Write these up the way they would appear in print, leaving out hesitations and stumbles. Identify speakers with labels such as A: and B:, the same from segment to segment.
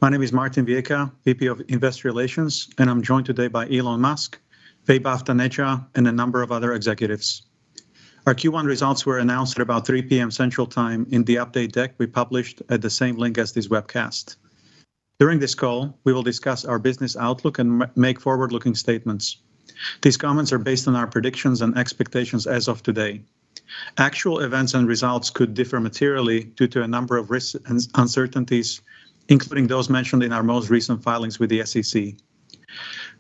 A: My name is Martin Viecha, VP of Investor Relations, and I'm joined today by Elon Musk, Vaibhav Taneja, and a number of other executives. Our Q1 results were announced at about 3 p.m. Central Time in the update deck we published at the same link as this webcast. During this call, we will discuss our business outlook and make forward-looking statements. These comments are based on our predictions and expectations as of today. Actual events and results could differ materially due to a number of risks and uncertainties, including those mentioned in our most recent filings with the SEC.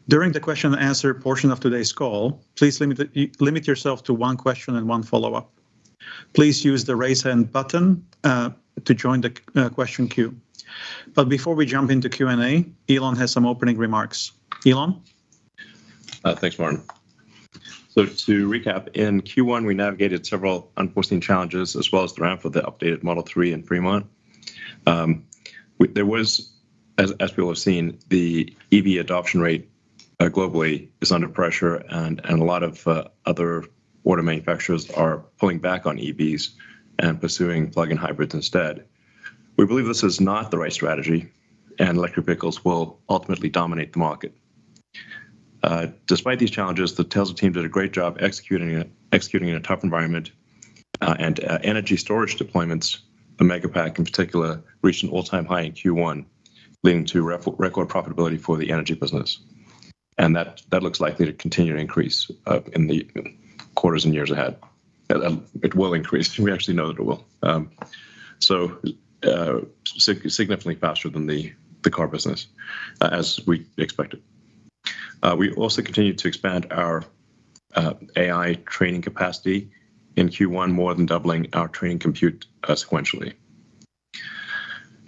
A: During the question and answer portion of today's call, please limit yourself to one question and one follow-up. Please use the raise hand button to join the question queue. But before we jump into Q&A, Elon has some opening remarks. Elon?
B: Thanks, Martin. So to recap, in Q1, we navigated several unforeseen challenges as well as the ramp of the updated Model 3 in Fremont. There was, as people have seen, the EV adoption rate globally is under pressure, and a lot of other auto manufacturers are pulling back on EVs and pursuing plug-in hybrids instead. We believe this is not the right strategy, and electric vehicles will ultimately dominate the market. Despite these challenges, the Tesla team did a great job executing in a tough environment, and energy storage deployments, the Megapack in particular, reached an all-time high in Q1, leading to record profitability for the energy business. And that looks likely to continue to increase in the quarters and years ahead. It will increase. We actually know that it will. Significantly faster than the car business, as we expected. We also continue to expand our AI training capacity in Q1, more than doubling our training compute sequentially.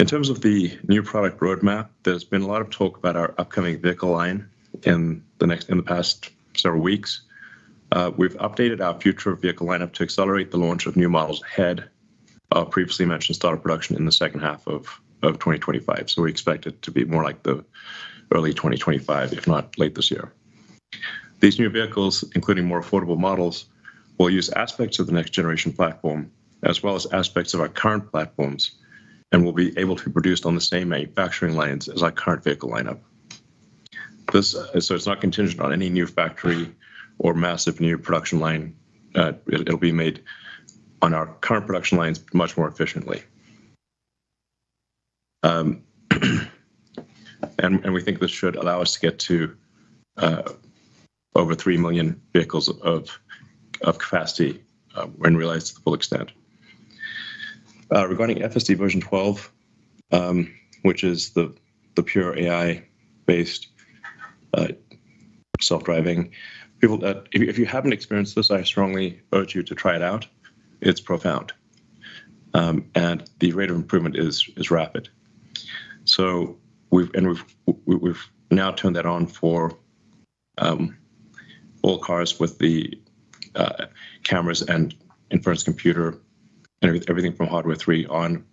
B: In terms of the new product roadmap, there's been a lot of talk about our upcoming vehicle line in the past several weeks. We've updated our future vehicle lineup to accelerate the launch of new models ahead of previously mentioned start of production in the second half of 2025. So we expect it to be more like the early 2025, if not late this year. These new vehicles, including more affordable models, will use aspects of the next generation platform, as well as aspects of our current platforms, and will be able to be produced on the same manufacturing lines as our current vehicle lineup. So it's not contingent on any new factory or massive new production line. It'll be made on our current production lines much more efficiently. And we think this should allow us to get to over 3 million vehicles of capacity when realized to the full extent. Regarding FSD version 12, which is the pure AI-based self-driving, people that if you haven't experienced this, I strongly urge you to try it out. It's profound, and the rate of improvement is rapid. So we've now turned that on for all cars with the cameras and inference computer and everything from hardware 3 on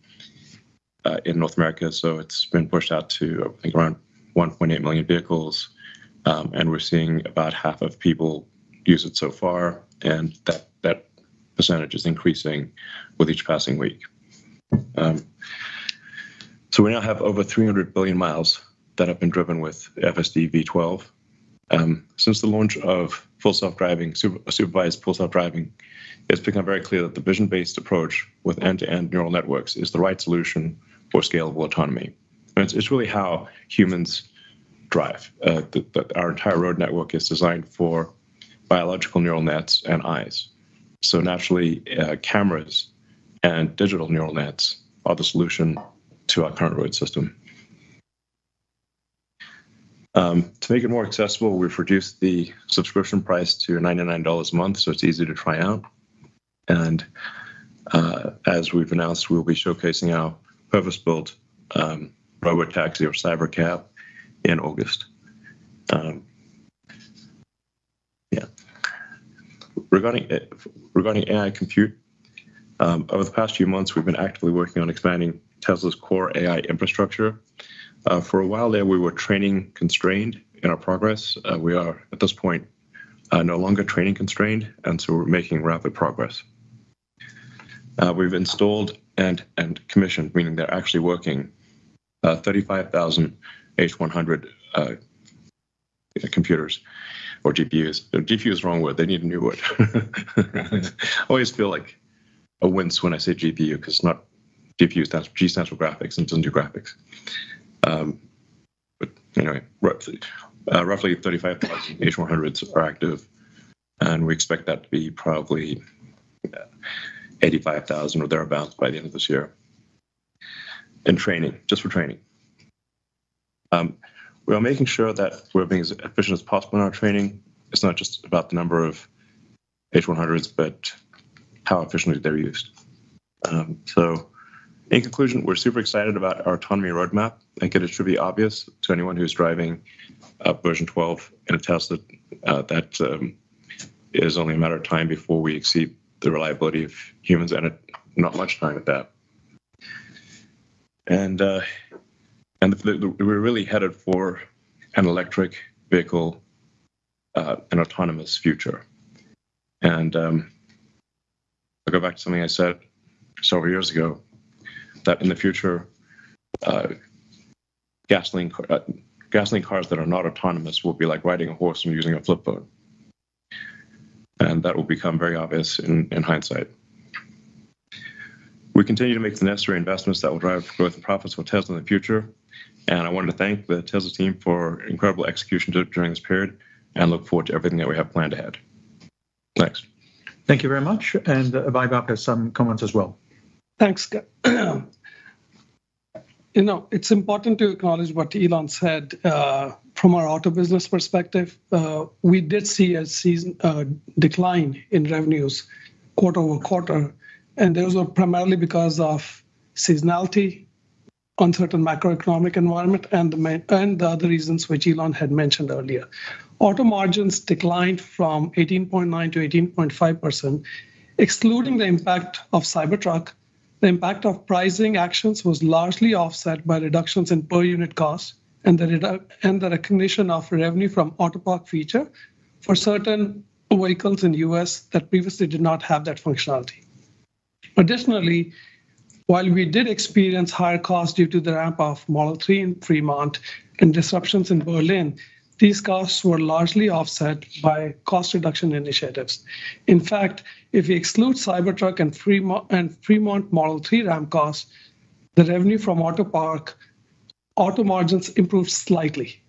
B: in North America. So it's been pushed out to, I think, around 1.8 million vehicles, and we're seeing about half of people use it so far, and that percentage is increasing with each passing week. So we now have over 300 billion miles that have been driven with FSD V12. Since the launch of full self-driving, supervised full self-driving, it's become very clear that the vision-based approach with end-to-end neural networks is the right solution for scalable autonomy. And it's really how humans drive. Our entire road network is designed for biological neural nets and eyes. So naturally, cameras and digital neural nets are the solution to our current road system. To make it more accessible, we've reduced the subscription price to $99 a month, so it's easy to try out. And as we've announced, we'll be showcasing our purpose-built robotaxi or cybercab in August. Regarding AI compute, over the past few months, we've been actively working on expanding Tesla's core AI infrastructure. For a while there, we were training constrained in our progress. We are, at this point, no longer training constrained, and so we're making rapid progress. We've installed and commissioned, meaning they're actually working, 35,000 H100 computers or GPUs. GPU is the wrong word. They need a new word. I always feel like a wince when I say GPU because it's not GPU stands for G stands for graphics and doesn't do graphics. But anyway, roughly 35,000 H100s are active, and we expect that to be probably 85,000 or thereabouts by the end of this year. In training, just for training. We are making sure that we're being as efficient as possible in our training. It's not just about the number of H100s, but how efficiently they're used. So in conclusion, we're super excited about our autonomy roadmap. I think it should be obvious to anyone who's driving version 12 in a Tesla that is only a matter of time before we exceed the reliability of humans, and not much time at that. And we're really headed for an electric vehicle, an autonomous future. And I'll go back to something I said several years ago, that in the future, gasoline cars that are not autonomous will be like riding a horse and using a flip phone. And that will become very obvious in hindsight. We continue to make the necessary investments that will drive growth and profits for Tesla in the future. And I wanted to thank the Tesla team for incredible execution during this period and look forward to everything that we have planned ahead. Thanks.
A: Thank you very much. And Vaibhav has some comments as well.
C: Thanks. It's important to acknowledge what Elon said. From our auto business perspective, we did see a decline in revenues quarter over quarter, and those were primarily because of seasonality, uncertain macroeconomic environment, and the other reasons which Elon had mentioned earlier. Auto margins declined from 18.9 to 18.5%, excluding the impact of Cybertruck. The impact of pricing actions was largely offset by reductions in per unit cost and the recognition of revenue from Autopark feature for certain vehicles in the US that previously did not have that functionality. Additionally, while we did experience higher costs due to the ramp of Model 3 in Fremont and disruptions in Berlin, these costs were largely offset by cost reduction initiatives. In fact, if we exclude Cybertruck and Fremont Model 3 ramp costs, the revenue from Autopark, auto margins improved slightly.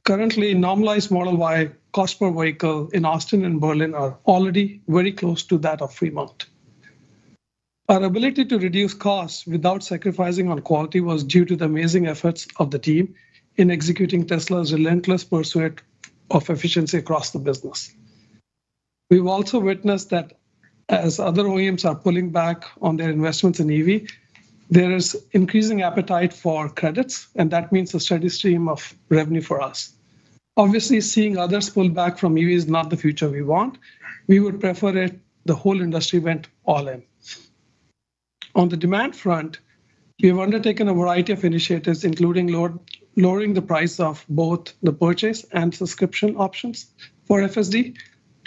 C: Currently, normalized Model Y cost per vehicle in Austin and Berlin are already very close to that of Fremont. Our ability to reduce costs without sacrificing on quality was due to the amazing efforts of the team in executing Tesla's relentless pursuit of efficiency across the business. We've also witnessed that as other OEMs are pulling back on their investments in EV, there is increasing appetite for credits, and that means a steady stream of revenue for us. Obviously, seeing others pull back from EV is not the future we want. We would prefer it the whole industry went all in. On the demand front, we have undertaken a variety of initiatives, including lowering the price of both the purchase and subscription options for FSD,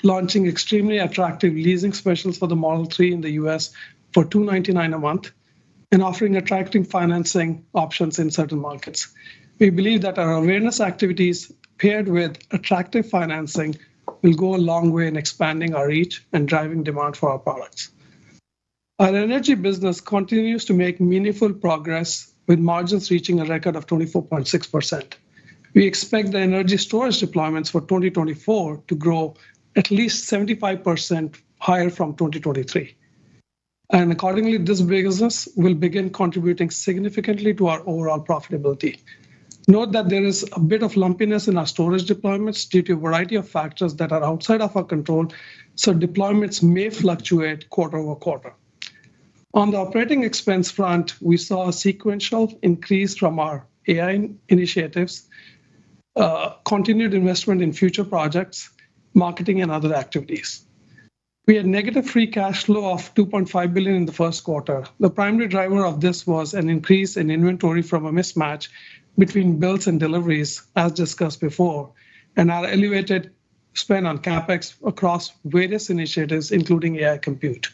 C: launching extremely attractive leasing specials for the Model 3 in the US for $299 a month, and offering attractive financing options in certain markets. We believe that our awareness activities paired with attractive financing will go a long way in expanding our reach and driving demand for our products. Our energy business continues to make meaningful progress with margins reaching a record of 24.6%. We expect the energy storage deployments for 2024 to grow at least 75% higher from 2023. And accordingly, this business will begin contributing significantly to our overall profitability. Note that there is a bit of lumpiness in our storage deployments due to a variety of factors that are outside of our control, so deployments may fluctuate quarter over quarter. On the operating expense front, we saw a sequential increase from our AI initiatives, continued investment in future projects, marketing, and other activities. We had negative free cash flow of $2.5 billion in the first quarter. The primary driver of this was an increase in inventory from a mismatch between builds and deliveries, as discussed before, and our elevated spend on CapEx across various initiatives, including AI compute.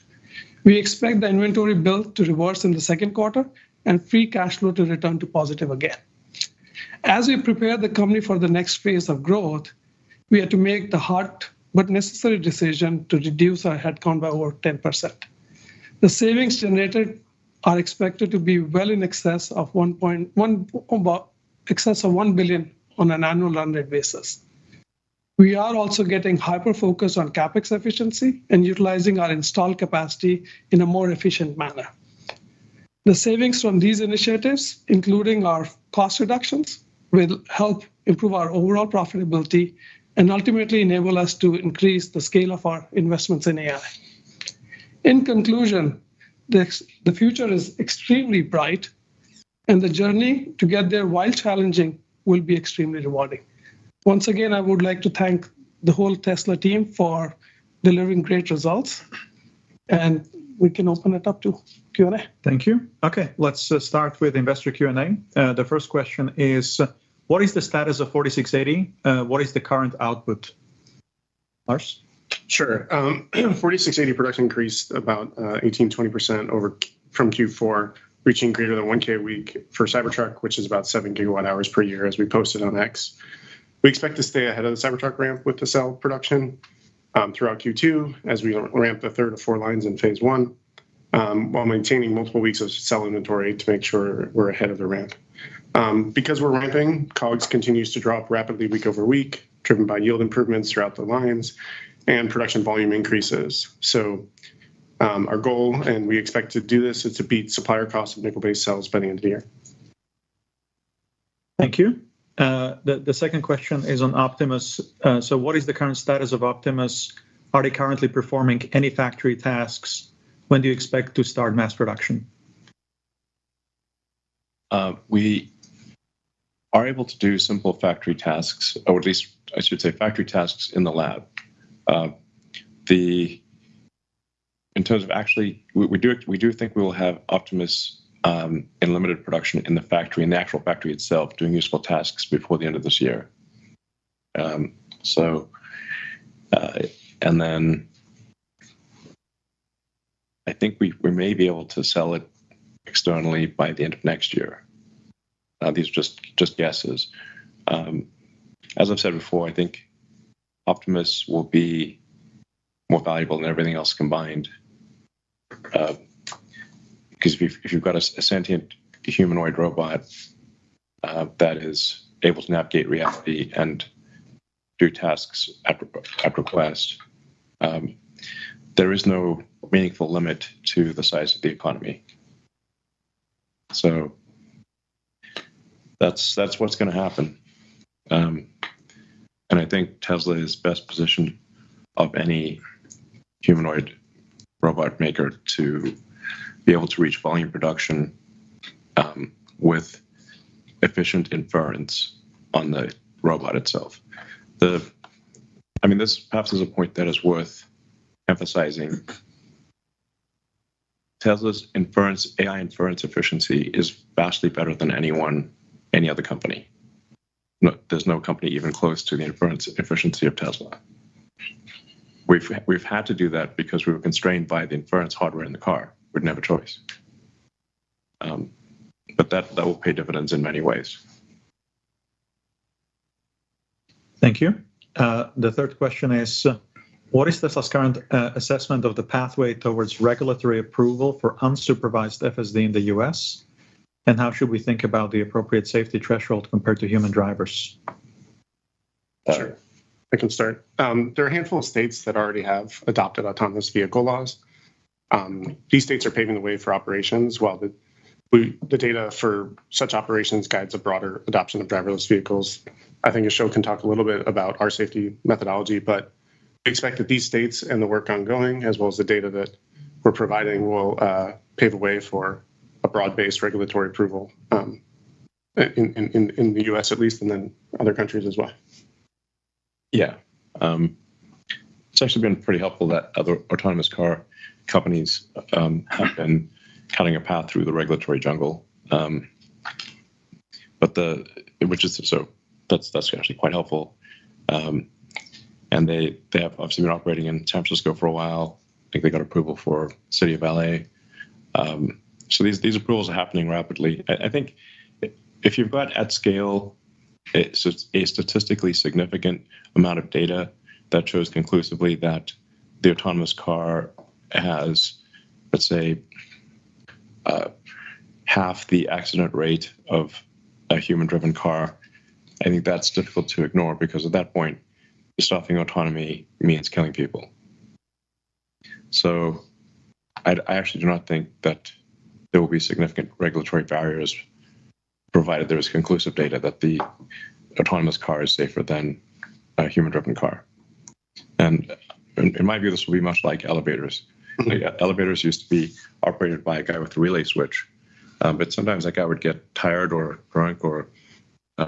C: We expect the inventory build to reverse in the second quarter and free cash flow to return to positive again. As we prepare the company for the next phase of growth, we had to make the hard but necessary decision to reduce our headcount by over 10%. The savings generated are expected to be well in excess of $1 billion on an annual run rate basis. We are also getting hyper-focused on CapEx efficiency and utilizing our installed capacity in a more efficient manner. The savings from these initiatives, including our cost reductions, will help improve our overall profitability and ultimately enable us to increase the scale of our investments in AI. In conclusion, the future is extremely bright, and the journey to get there, while challenging, will be extremely rewarding. Once again, I would like to thank the whole Tesla team for delivering great results, and we can open it up to Q&A.
A: Thank you. Okay, let's start with investor Q&A. The first question is, what is the status of 4680? What is the current output? Lars?
D: Sure. 4680 production increased about 18-20% from Q4, reaching greater than 1K a week for Cybertruck, which is about 7 gigawatt hours per year, as we posted on X. We expect to stay ahead of the Cybertruck ramp with the cell production throughout Q2 as we ramp the third of 4 lines in phase 1, while maintaining multiple weeks of cell inventory to make sure we're ahead of the ramp. Because we're ramping, COGS continues to drop rapidly week over week, driven by yield improvements throughout the lines and production volume increases. So our goal, and we expect to do this, is to beat supplier costs of nickel-based cells by the end of the year.
A: Thank you. The second question is on Optimus. So what is the current status of Optimus? Are they currently performing any factory tasks? When do you expect to start mass production?
B: We are able to do simple factory tasks, or at least I should say factory tasks in the lab. In terms of actually, we do think we will have Optimus in limited production in the factory, in the actual factory itself, doing useful tasks before the end of this year. And then I think we may be able to sell it externally by the end of next year. These are just guesses. As I've said before, I think Optimus will be more valuable than everything else combined. Because if you've got a sentient humanoid robot that is able to navigate reality and do tasks at request, there is no meaningful limit to the size of the economy. So that's what's going to happen. And I think Tesla is best positioned of any humanoid robot maker to be able to reach volume production with efficient inference on the robot itself. This perhaps is a point that is worth emphasizing. Tesla's AI inference efficiency is vastly better than any other company. No, there's no company even close to the inference efficiency of Tesla. We've had to do that because we were constrained by the inference hardware in the car. We didn't have a choice. But that will pay dividends in many ways.
A: Thank you. The third question is, what is Tesla's current assessment of the pathway towards regulatory approval for unsupervised FSD in the US? And how should we think about the appropriate safety threshold compared to human drivers?
D: Sure, I can start. There are a handful of states that already have adopted autonomous vehicle laws. These states are paving the way for operations, while the data for such operations guides a broader adoption of driverless vehicles. I think Ashok can talk a little bit about our safety methodology, but we expect that these states and the work ongoing, as well as the data that we're providing, will pave the way for a broad-based regulatory approval in the US at least, and then other countries as well.
B: Yeah. It's actually been pretty helpful that other autonomous car companies have been cutting a path through the regulatory jungle. That's actually quite helpful. And they have obviously been operating in San Francisco for a while. I think they got approval for City of LA. So these approvals are happening rapidly. I think if you've got at scale a statistically significant amount of data that shows conclusively that the autonomous car has, let's say, half the accident rate of a human-driven car, I think that's difficult to ignore, because at that point, stopping autonomy means killing people. So I actually do not think that there will be significant regulatory barriers, provided there is conclusive data that the autonomous car is safer than a human-driven car. And in my view, this will be much like elevators. Like, elevators used to be operated by a guy with a relay switch, but sometimes that guy would get tired or drunk or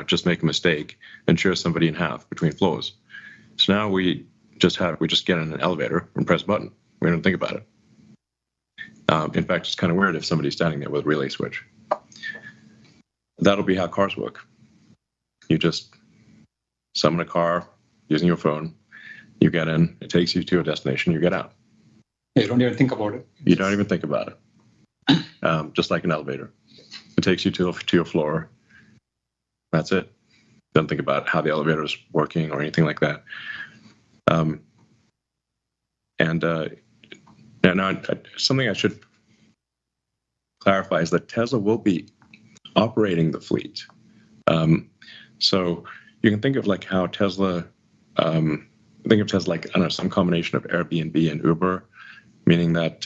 B: just make a mistake and shear somebody in half between floors. So now we just get in an elevator and press a button. We don't think about it. In fact, it's kind of weird if somebody's standing there with a relay switch. That'll be how cars work. You just summon a car using your phone. You get in, it takes you to a destination, you get out.
E: You don't even think about it.
B: You don't even think about it. Just like an elevator. It takes you to your floor. That's it. Don't think about how the elevator is working or anything like that. Now, something I should clarify is that Tesla will be operating the fleet. So you can think of like how Tesla, think of Tesla like, I don't know, some combination of Airbnb and Uber, meaning that,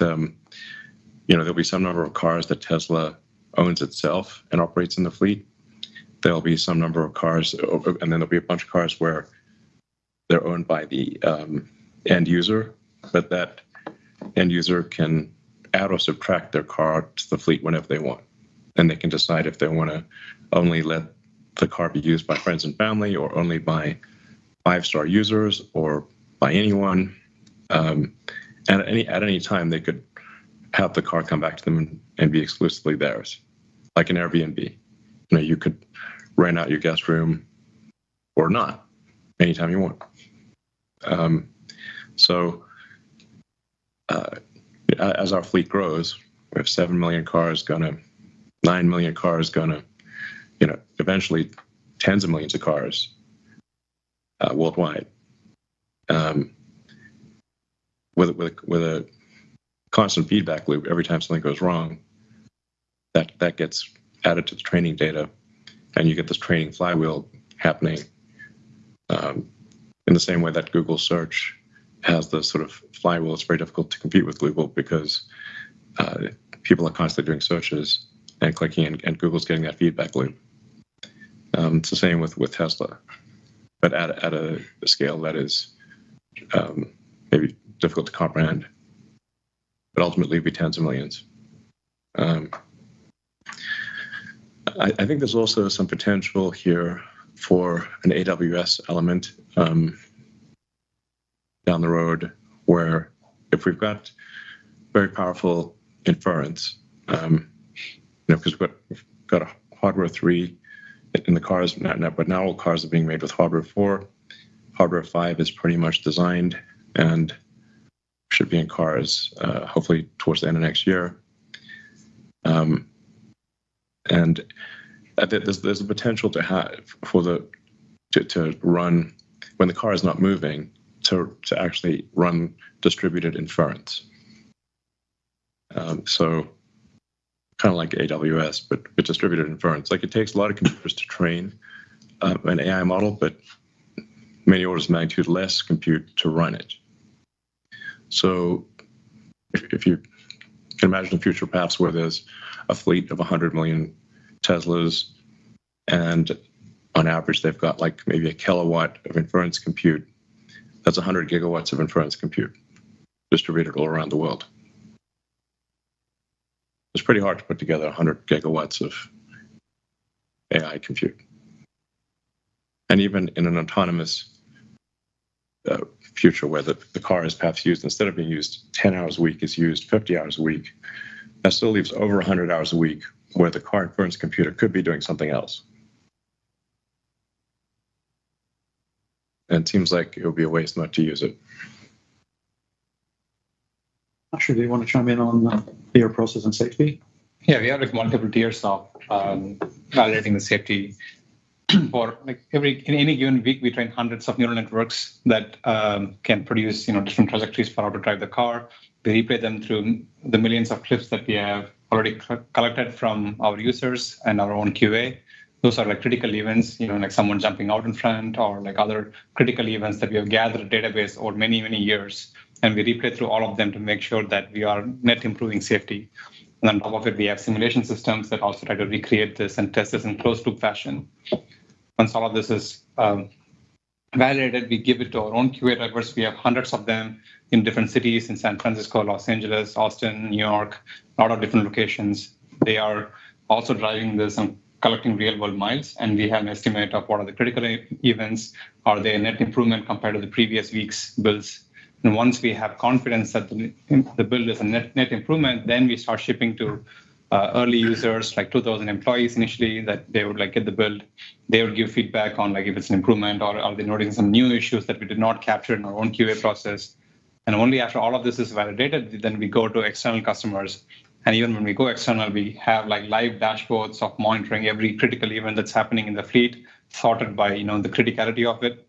B: there'll be some number of cars that Tesla owns itself and operates in the fleet. There'll be some number of cars, and then there'll be a bunch of cars where they're owned by the end user, but that end user can add or subtract their car to the fleet whenever they want. And they can decide if they want to only let the car be used by friends and family, or only by 5-star users, or by anyone. And at any time, they could have the car come back to them and be exclusively theirs, like an Airbnb. You could rent out your guest room or not anytime you want. As our fleet grows, we have 7 million cars, 9 million cars, eventually tens of millions of cars worldwide. With a constant feedback loop, every time something goes wrong, that gets added to the training data, and you get this training flywheel happening in the same way that Google search has the sort of flywheel. It's very difficult to compete with Google because people are constantly doing searches and clicking, and Google's getting that feedback loop. It's the same with Tesla, but at a scale that is maybe difficult to comprehend, but ultimately be tens of millions. I think there's also some potential here for an AWS element down the road, where if we've got very powerful inference, because we've got a hardware 3 in the cars, but now all cars are being made with hardware 4. Hardware 5 is pretty much designed and should be in cars hopefully towards the end of next year. And there's a potential to have to run, when the car is not moving, to actually run distributed inference. So kind of like AWS, but distributed inference. Like, it takes a lot of computers to train an AI model, but many orders of magnitude less compute to run it. So if you can imagine a future perhaps where there's a fleet of 100 million Teslas, and on average they've got like maybe a kilowatt of inference compute, that's 100 gigawatts of inference compute distributed all around the world. It's pretty hard to put together 100 gigawatts of AI compute. And even in an autonomous future where the car is perhaps used, instead of being used 10 hours a week, is used 50 hours a week, that still leaves over 100 hours a week where the car inference computer could be doing something else. And it seems like it would be a waste not to use it.
A: Ashok, do you want to chime in on air process and safety?
E: Yeah, we have like multiple tiers of validating the safety. For like in any given week, we train hundreds of neural networks that can produce different trajectories for how to drive the car. We replay them through the millions of clips that we have already collected from our users and our own QA. Those are like critical events, like someone jumping out in front or like other critical events that we have gathered a database over many, many years. And we replay through all of them to make sure that we are net improving safety. And on top of it, we have simulation systems that also try to recreate this and test this in closed loop fashion. Once all of this is validated, we give it to our own QA drivers. We have hundreds of them in different cities in San Francisco, Los Angeles, Austin, New York, a lot of different locations. They are also driving this and collecting real world miles. And we have an estimate of what are the critical events. Are they a net improvement compared to the previous week's builds? And once we have confidence that the build is a net improvement, then we start shipping to early users, like 2,000 employees initially, that they would like get the build. They would give feedback on like if it's an improvement or are they noticing some new issues that we did not capture in our own QA process. And only after all of this is validated, then we go to external customers. And even when we go external, we have like live dashboards of monitoring every critical event that's happening in the fleet, sorted by the criticality of it.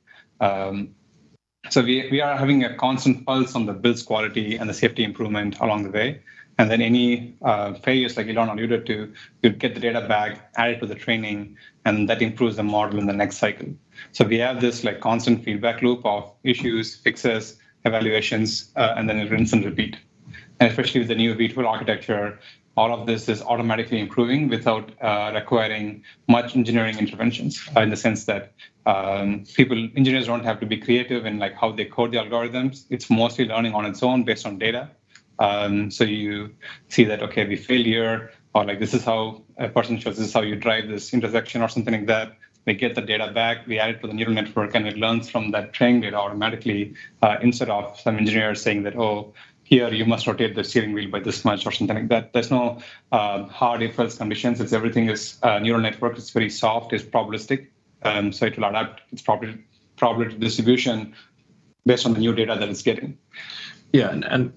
E: So we are having a constant pulse on the build's quality and the safety improvement along the way. And then any failures, like Elon alluded to, you get the data back, add it to the training, and that improves the model in the next cycle. So we have this like constant feedback loop of issues, fixes, evaluations, and then it rinse and repeat. And especially with the new V2 architecture, all of this is automatically improving without requiring much engineering interventions, in the sense that engineers don't have to be creative in like how they code the algorithms. It's mostly learning on its own based on data. So you see that, okay, we failed here, or like this is how a person shows, this is how you drive this intersection or something like that. We get the data back, we add it to the neural network, and it learns from that training data automatically, instead of some engineers saying that, oh, here you must rotate the steering wheel by this much or something like that. There's no hard if-else conditions. Everything is neural network. It's very soft, it's probabilistic. So it will adapt its probability distribution based on the new data that it's getting.
B: Yeah, and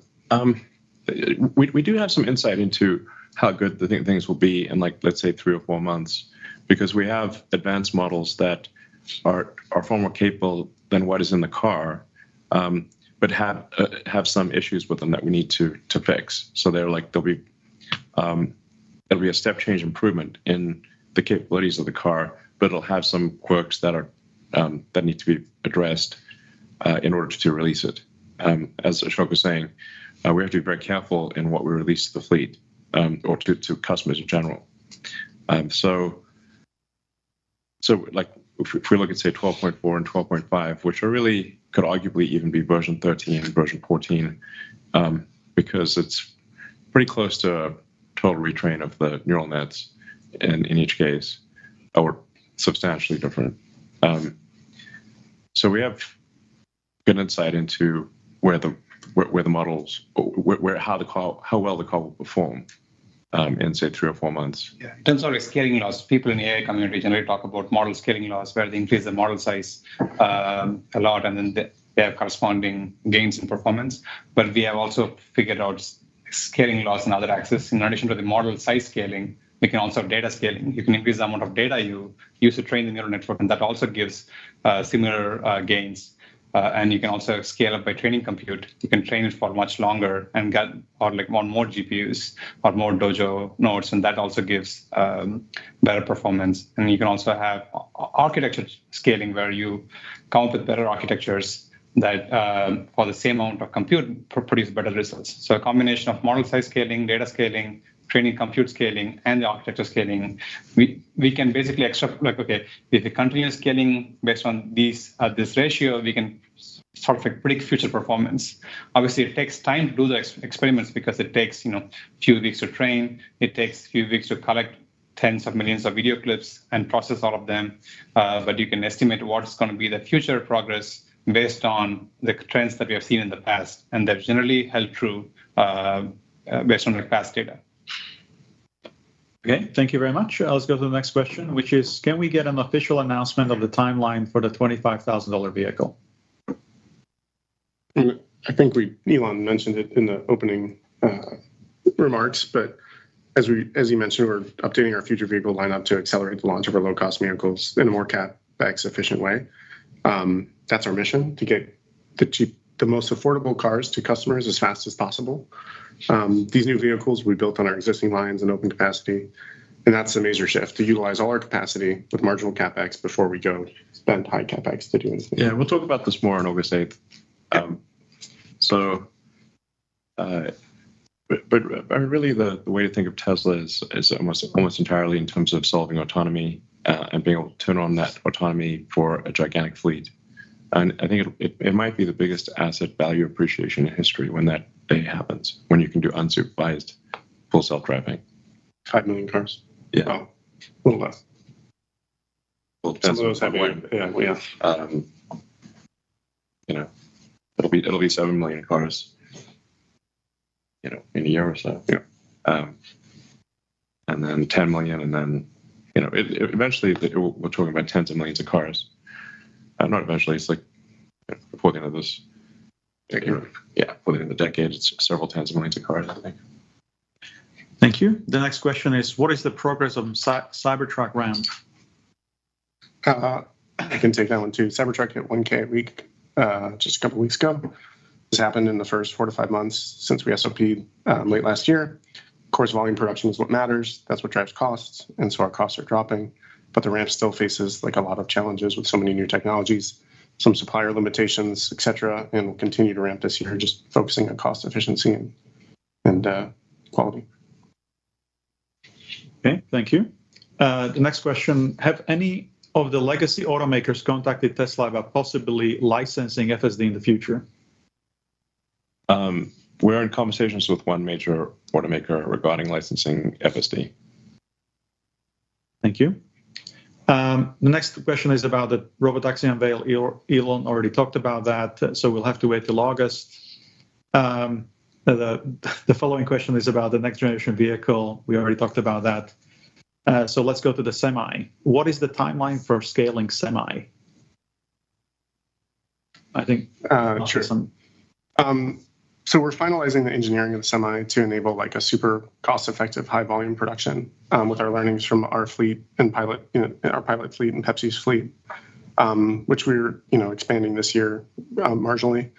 B: we do have some insight into how good the things will be in, like, let's say 3 or 4 months, because we have advanced models that are far more capable than what is in the car, but have some issues with them that we need to fix. So it'll be a step change improvement in the capabilities of the car, but it'll have some quirks that are that need to be addressed in order to release it. As Ashok was saying, we have to be very careful in what we release to the fleet, or to customers in general. So like if we look at say 12.4 and 12.5, which are really could arguably even be version 13 and version 14, because it's pretty close to a total retrain of the neural nets in each case, or substantially different. So we have good insight into where the models, how well the car will perform in say 3 or 4 months.
E: Yeah, in terms of like scaling laws, people in the AI community generally talk about model scaling laws, where they increase the model size a lot, and then they have corresponding gains in performance. But we have also figured out scaling laws in other axes. In addition to the model size scaling, we can also have data scaling. You can increase the amount of data you use to train the neural network, and that also gives similar gains. And you can also scale up by training compute. You can train it for much longer and get want more GPUs or more Dojo nodes, and that also gives better performance. And you can also have architecture scaling, where you come up with better architectures that for the same amount of compute produce better results. So a combination of model size scaling, data scaling, training compute scaling, and the architecture scaling, we can basically okay, if we continue scaling based on this ratio, we can sort of predict future performance. Obviously, it takes time to do the experiments, because it takes few weeks to train. It takes a few weeks to collect tens of millions of video clips and process all of them. But you can estimate what's going to be the future progress based on the trends that we have seen in the past, and they've generally held true based on the past data.
A: Okay, thank you very much. Let's go to the next question, which is, can we get an official announcement of the timeline for the $25,000 vehicle?
D: I think Elon mentioned it in the opening remarks, but As you mentioned, we're updating our future vehicle lineup to accelerate the launch of our low-cost vehicles in a more CapEx efficient way. That's our mission, to get the most affordable cars to customers as fast as possible. These new vehicles we built on our existing lines and open capacity, and that's a major shift, to utilize all our capacity with marginal CapEx before we go spend high CapEx to do anything.
B: Yeah, we'll talk about this more on August 8th. But really the way to think of Tesla is almost entirely in terms of solving autonomy and being able to turn on that autonomy for a gigantic fleet. And I think it might be the biggest asset value appreciation in history when that day happens, when you can do unsupervised full self-driving.
D: 5 million cars.
B: Yeah.
D: Oh, a little less.
B: Well,
D: Some of those have, yeah.
B: It'll be 7 million cars, in a year or so.
D: Yeah.
B: And then 10 million, and then, eventually we're talking about tens of millions of cars. Not eventually, it's like before the end of this decade. Yeah, before the end of the decade, it's several tens of millions of cars, I think.
A: Thank you. The next question is, what is the progress of Cybertruck ramp?
D: I can take that one too. Cybertruck hit 1K a week just a couple weeks ago. This happened in the first 4 to 5 months since we SOP'd late last year. Of course, volume production is what matters. That's what drives costs, and so our costs are dropping. But the ramp still faces like a lot of challenges with so many new technologies, some supplier limitations, et cetera, and we'll continue to ramp this year, just focusing on cost efficiency and quality.
A: Okay, thank you. The next question, have any of the legacy automakers contacted Tesla about possibly licensing FSD in the future?
B: We're in conversations with one major automaker regarding licensing FSD.
A: Thank you. The next question is about the robotaxi unveil. Elon already talked about that, so we'll have to wait till August. The following question is about the next generation vehicle. We already talked about that. So let's go to the Semi. What is the timeline for scaling Semi? I think
D: sure. So we're finalizing the engineering of the Semi to enable like a super cost-effective, high-volume production with our learnings from our fleet and our pilot fleet and Pepsi's fleet, which we're expanding this year marginally.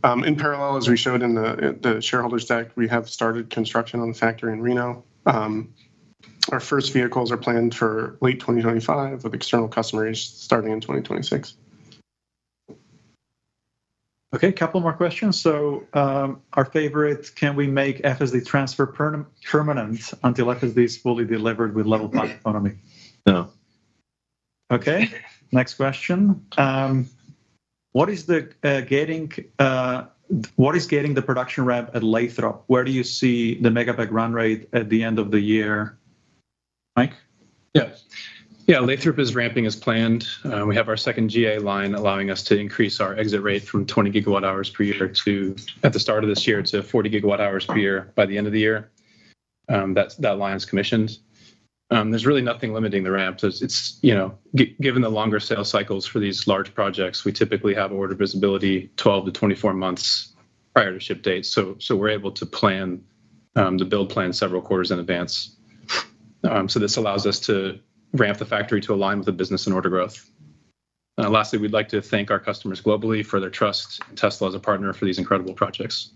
D: In parallel, as we showed in the shareholders deck, we have started construction on the factory in Reno. Our first vehicles are planned for late 2025 with external customers starting in 2026.
A: Okay, a couple more questions. So our favorite, can we make FSD transfer permanent until FSD is fully delivered with level 5 autonomy?
B: No.
A: Okay, next question. What is gating the production ramp at Lathrop? Where do you see the megapack run rate at the end of the year? Mike?
F: Yeah, Lathrop is ramping as planned. We have our second GA line allowing us to increase our exit rate from 20 gigawatt hours per year to, at the start of this year, to 40 gigawatt hours per year by the end of the year. That line is commissioned. There's really nothing limiting the ramp. It's given the longer sales cycles for these large projects, we typically have order visibility 12 to 24 months prior to ship dates. So we're able to plan the build plan several quarters in advance. So this allows us to ramp the factory to align with the business and order growth. Lastly, we'd like to thank our customers globally for their trust in Tesla as a partner for these incredible projects.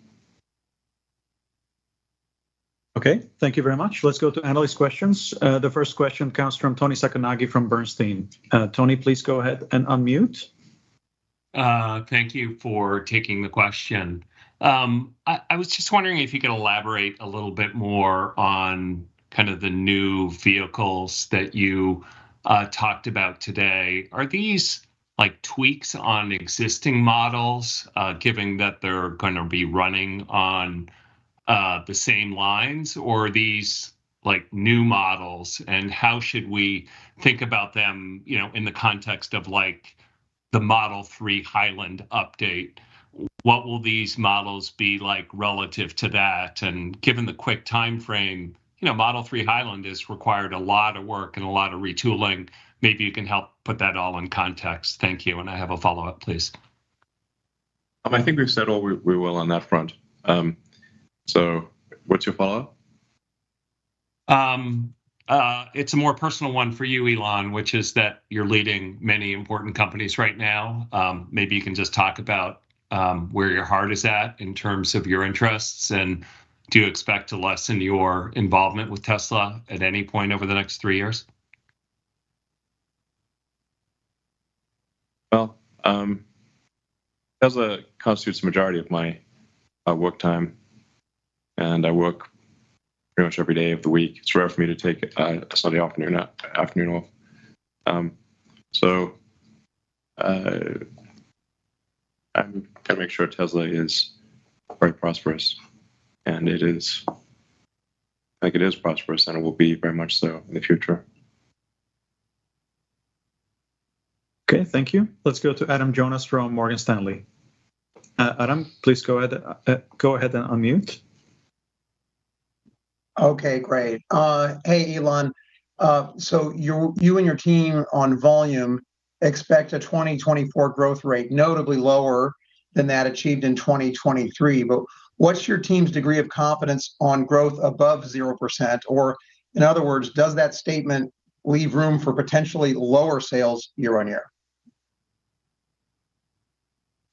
A: Okay, thank you very much. Let's go to analyst questions. The first question comes from Tony Sacconaghi from Bernstein. Tony, please go ahead and unmute.
G: Thank you for taking the question. I was just wondering if you could elaborate a little bit more on kind of the new vehicles that you talked about today. Are these like tweaks on existing models, given that they're going to be running on the same lines, or are these like new models? And how should we think about them, in the context of like the Model 3 Highland update? What will these models be like relative to that? And given the quick time frame, Model 3 Highland has required a lot of work and a lot of retooling. Maybe you can help put that all in context. Thank you. And I have a follow-up, please.
B: I think we've said all we will on that front. So what's your follow-up?
G: It's a more personal one for you, Elon, which is that you're leading many important companies right now. Maybe you can just talk about where your heart is at in terms of your interests, and do you expect to lessen your involvement with Tesla at any point over the next 3 years?
B: Well, Tesla constitutes the majority of my work time, and I work pretty much every day of the week. It's rare for me to take a Sunday afternoon off. So I'm gonna make sure Tesla is very prosperous, and I think it is prosperous, and it will be very much so in the future.
A: Okay, thank you. Let's go to Adam Jonas from Morgan Stanley. Adam, please go ahead and unmute.
H: Okay, great. Hey, Elon. So you and your team on volume expect a 2024 growth rate notably lower than that achieved in 2023. But what's your team's degree of confidence on growth above 0%? Or in other words, does that statement leave room for potentially lower sales year on year?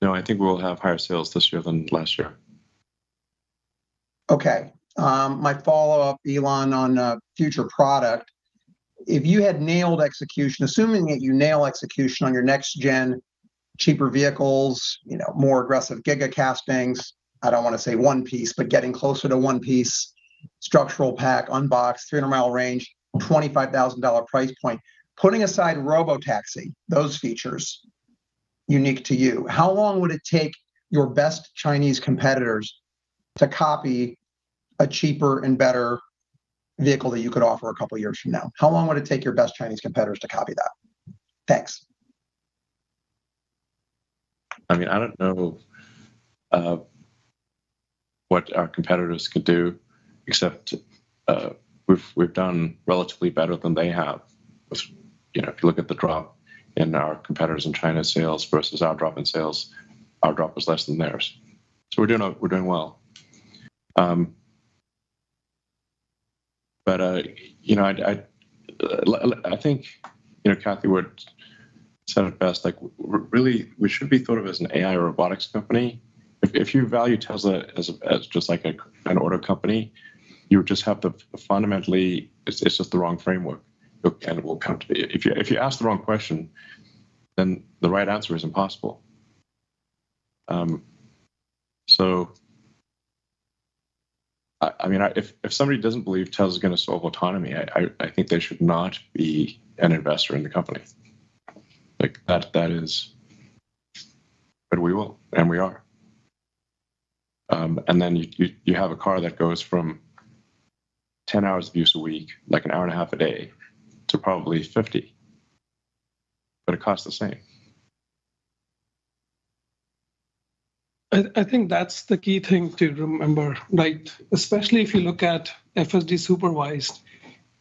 B: No, I think we'll have higher sales this year than last year.
H: Okay. My follow-up, Elon, on future product. If you had nailed execution, assuming that you nail execution on your next gen, cheaper vehicles, more aggressive giga castings, I don't want to say one piece, but getting closer to one piece, structural pack, unboxed, 300-mile range, $25,000 price point, putting aside robotaxi, those features unique to you, how long would it take your best Chinese competitors to copy a cheaper and better vehicle that you could offer a couple of years from now? How long would it take your best Chinese competitors to copy that? Thanks.
B: I mean, I don't know what our competitors could do, except we've done relatively better than they have. If you look at the drop in our competitors in China sales versus our drop in sales, our drop was less than theirs. So we're doing well. But I think Kathy Wood said it best. Like, really, we should be thought of as an AI or robotics company. If you value Tesla as just like an auto company, you just have the fundamentally it's just the wrong framework, and it will come to be. If you ask the wrong question, then the right answer is impossible. So. I mean, if somebody doesn't believe Tesla's going to solve autonomy, I think they should not be an investor in the company. Like that is, but we will, and we are. And then you have a car that goes from 10 hours of use a week, like an hour and a half a day, to probably 50, but it costs the same.
C: I think that's the key thing to remember, right? Especially if you look at FSD supervised.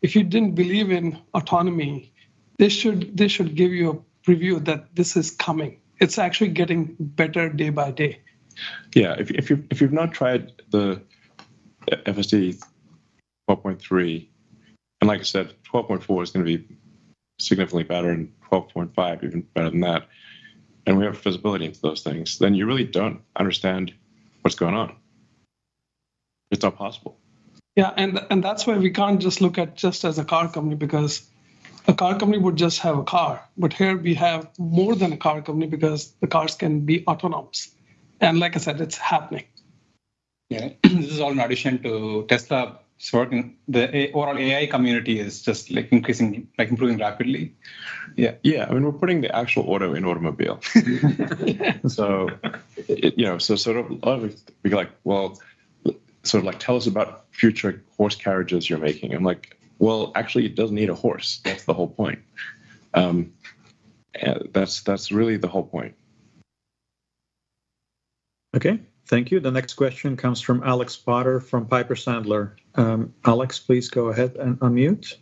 C: If you didn't believe in autonomy, they should give you a preview that this is coming. It's actually getting better day by day.
B: Yeah, if you've not tried the FSD 12.3, and like I said, 12.4 is going to be significantly better, and 12.5 even better than that, and we have visibility into those things, then you really don't understand what's going on. It's not possible.
C: Yeah, and that's why we can't just look at just as a car company, because a car company would just have a car. But here we have more than a car company, because the cars can be autonomous. And like I said, it's happening.
E: Yeah, this is all in addition to Tesla. It's working. The overall AI community is just like improving rapidly. Yeah.
B: Yeah. I mean, we're putting the actual auto in automobile. So, so sort of be like, well, sort of like, tell us about future horse carriages you're making. I'm like, well, actually, it doesn't need a horse. That's the whole point. That's really the whole point.
A: Okay. Thank you. The next question comes from Alex Potter from Piper Sandler. Alex, please go ahead and unmute.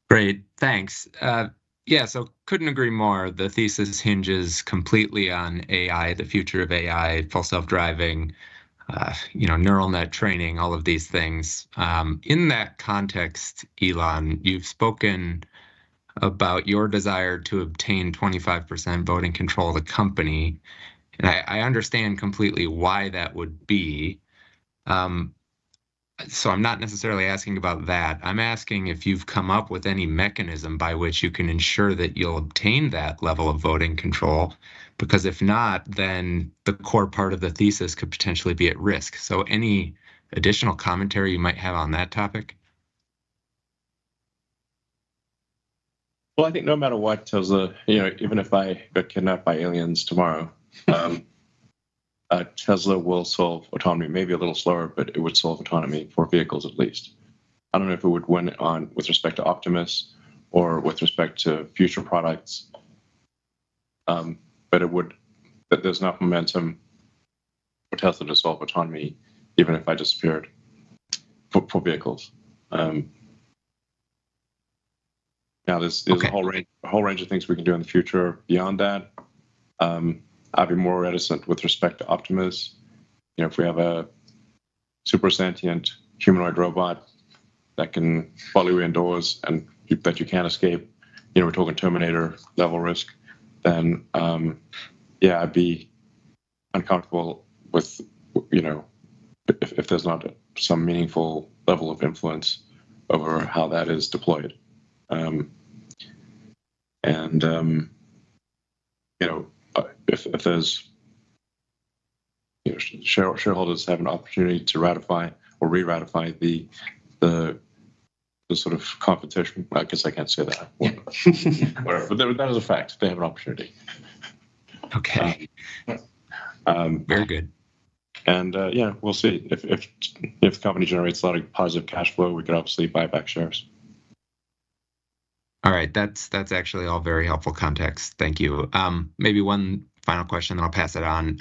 I: Great, thanks. So couldn't agree more. The thesis hinges completely on AI, the future of AI, full self-driving. neural net training, all of these things. In that context, Elon, you've spoken about your desire to obtain 25% voting control of the company. And I understand completely why that would be. So I'm not necessarily asking about that. I'm asking if you've come up with any mechanism by which you can ensure that you'll obtain that level of voting control, because if not, then the core part of the thesis could potentially be at risk. So any additional commentary you might have on that topic?
B: Well, I think no matter what, Tesla, even if I got kidnapped by aliens tomorrow, Tesla will solve autonomy, maybe a little slower, but it would solve autonomy for vehicles at least. I don't know if it would win on with respect to Optimus or with respect to future products, but it would. But there's enough momentum for Tesla to solve autonomy, even if I disappeared for vehicles. Now there's a whole range of things we can do in the future beyond that. I'd be more reticent with respect to Optimus. If we have a super sentient humanoid robot that can follow you indoors and that you can't escape, we're talking Terminator level risk, then I'd be uncomfortable with, if there's not some meaningful level of influence over how that is deployed. If there's shareholders have an opportunity to ratify or re-ratify the sort of competition, I guess I can't say that. Whatever, but that is a fact. They have an opportunity.
I: Okay. Very good.
B: And we'll see if the company generates a lot of positive cash flow, we could obviously buy back shares.
I: All right, that's actually all very helpful context. Thank you. Maybe one final question, then I'll pass it on.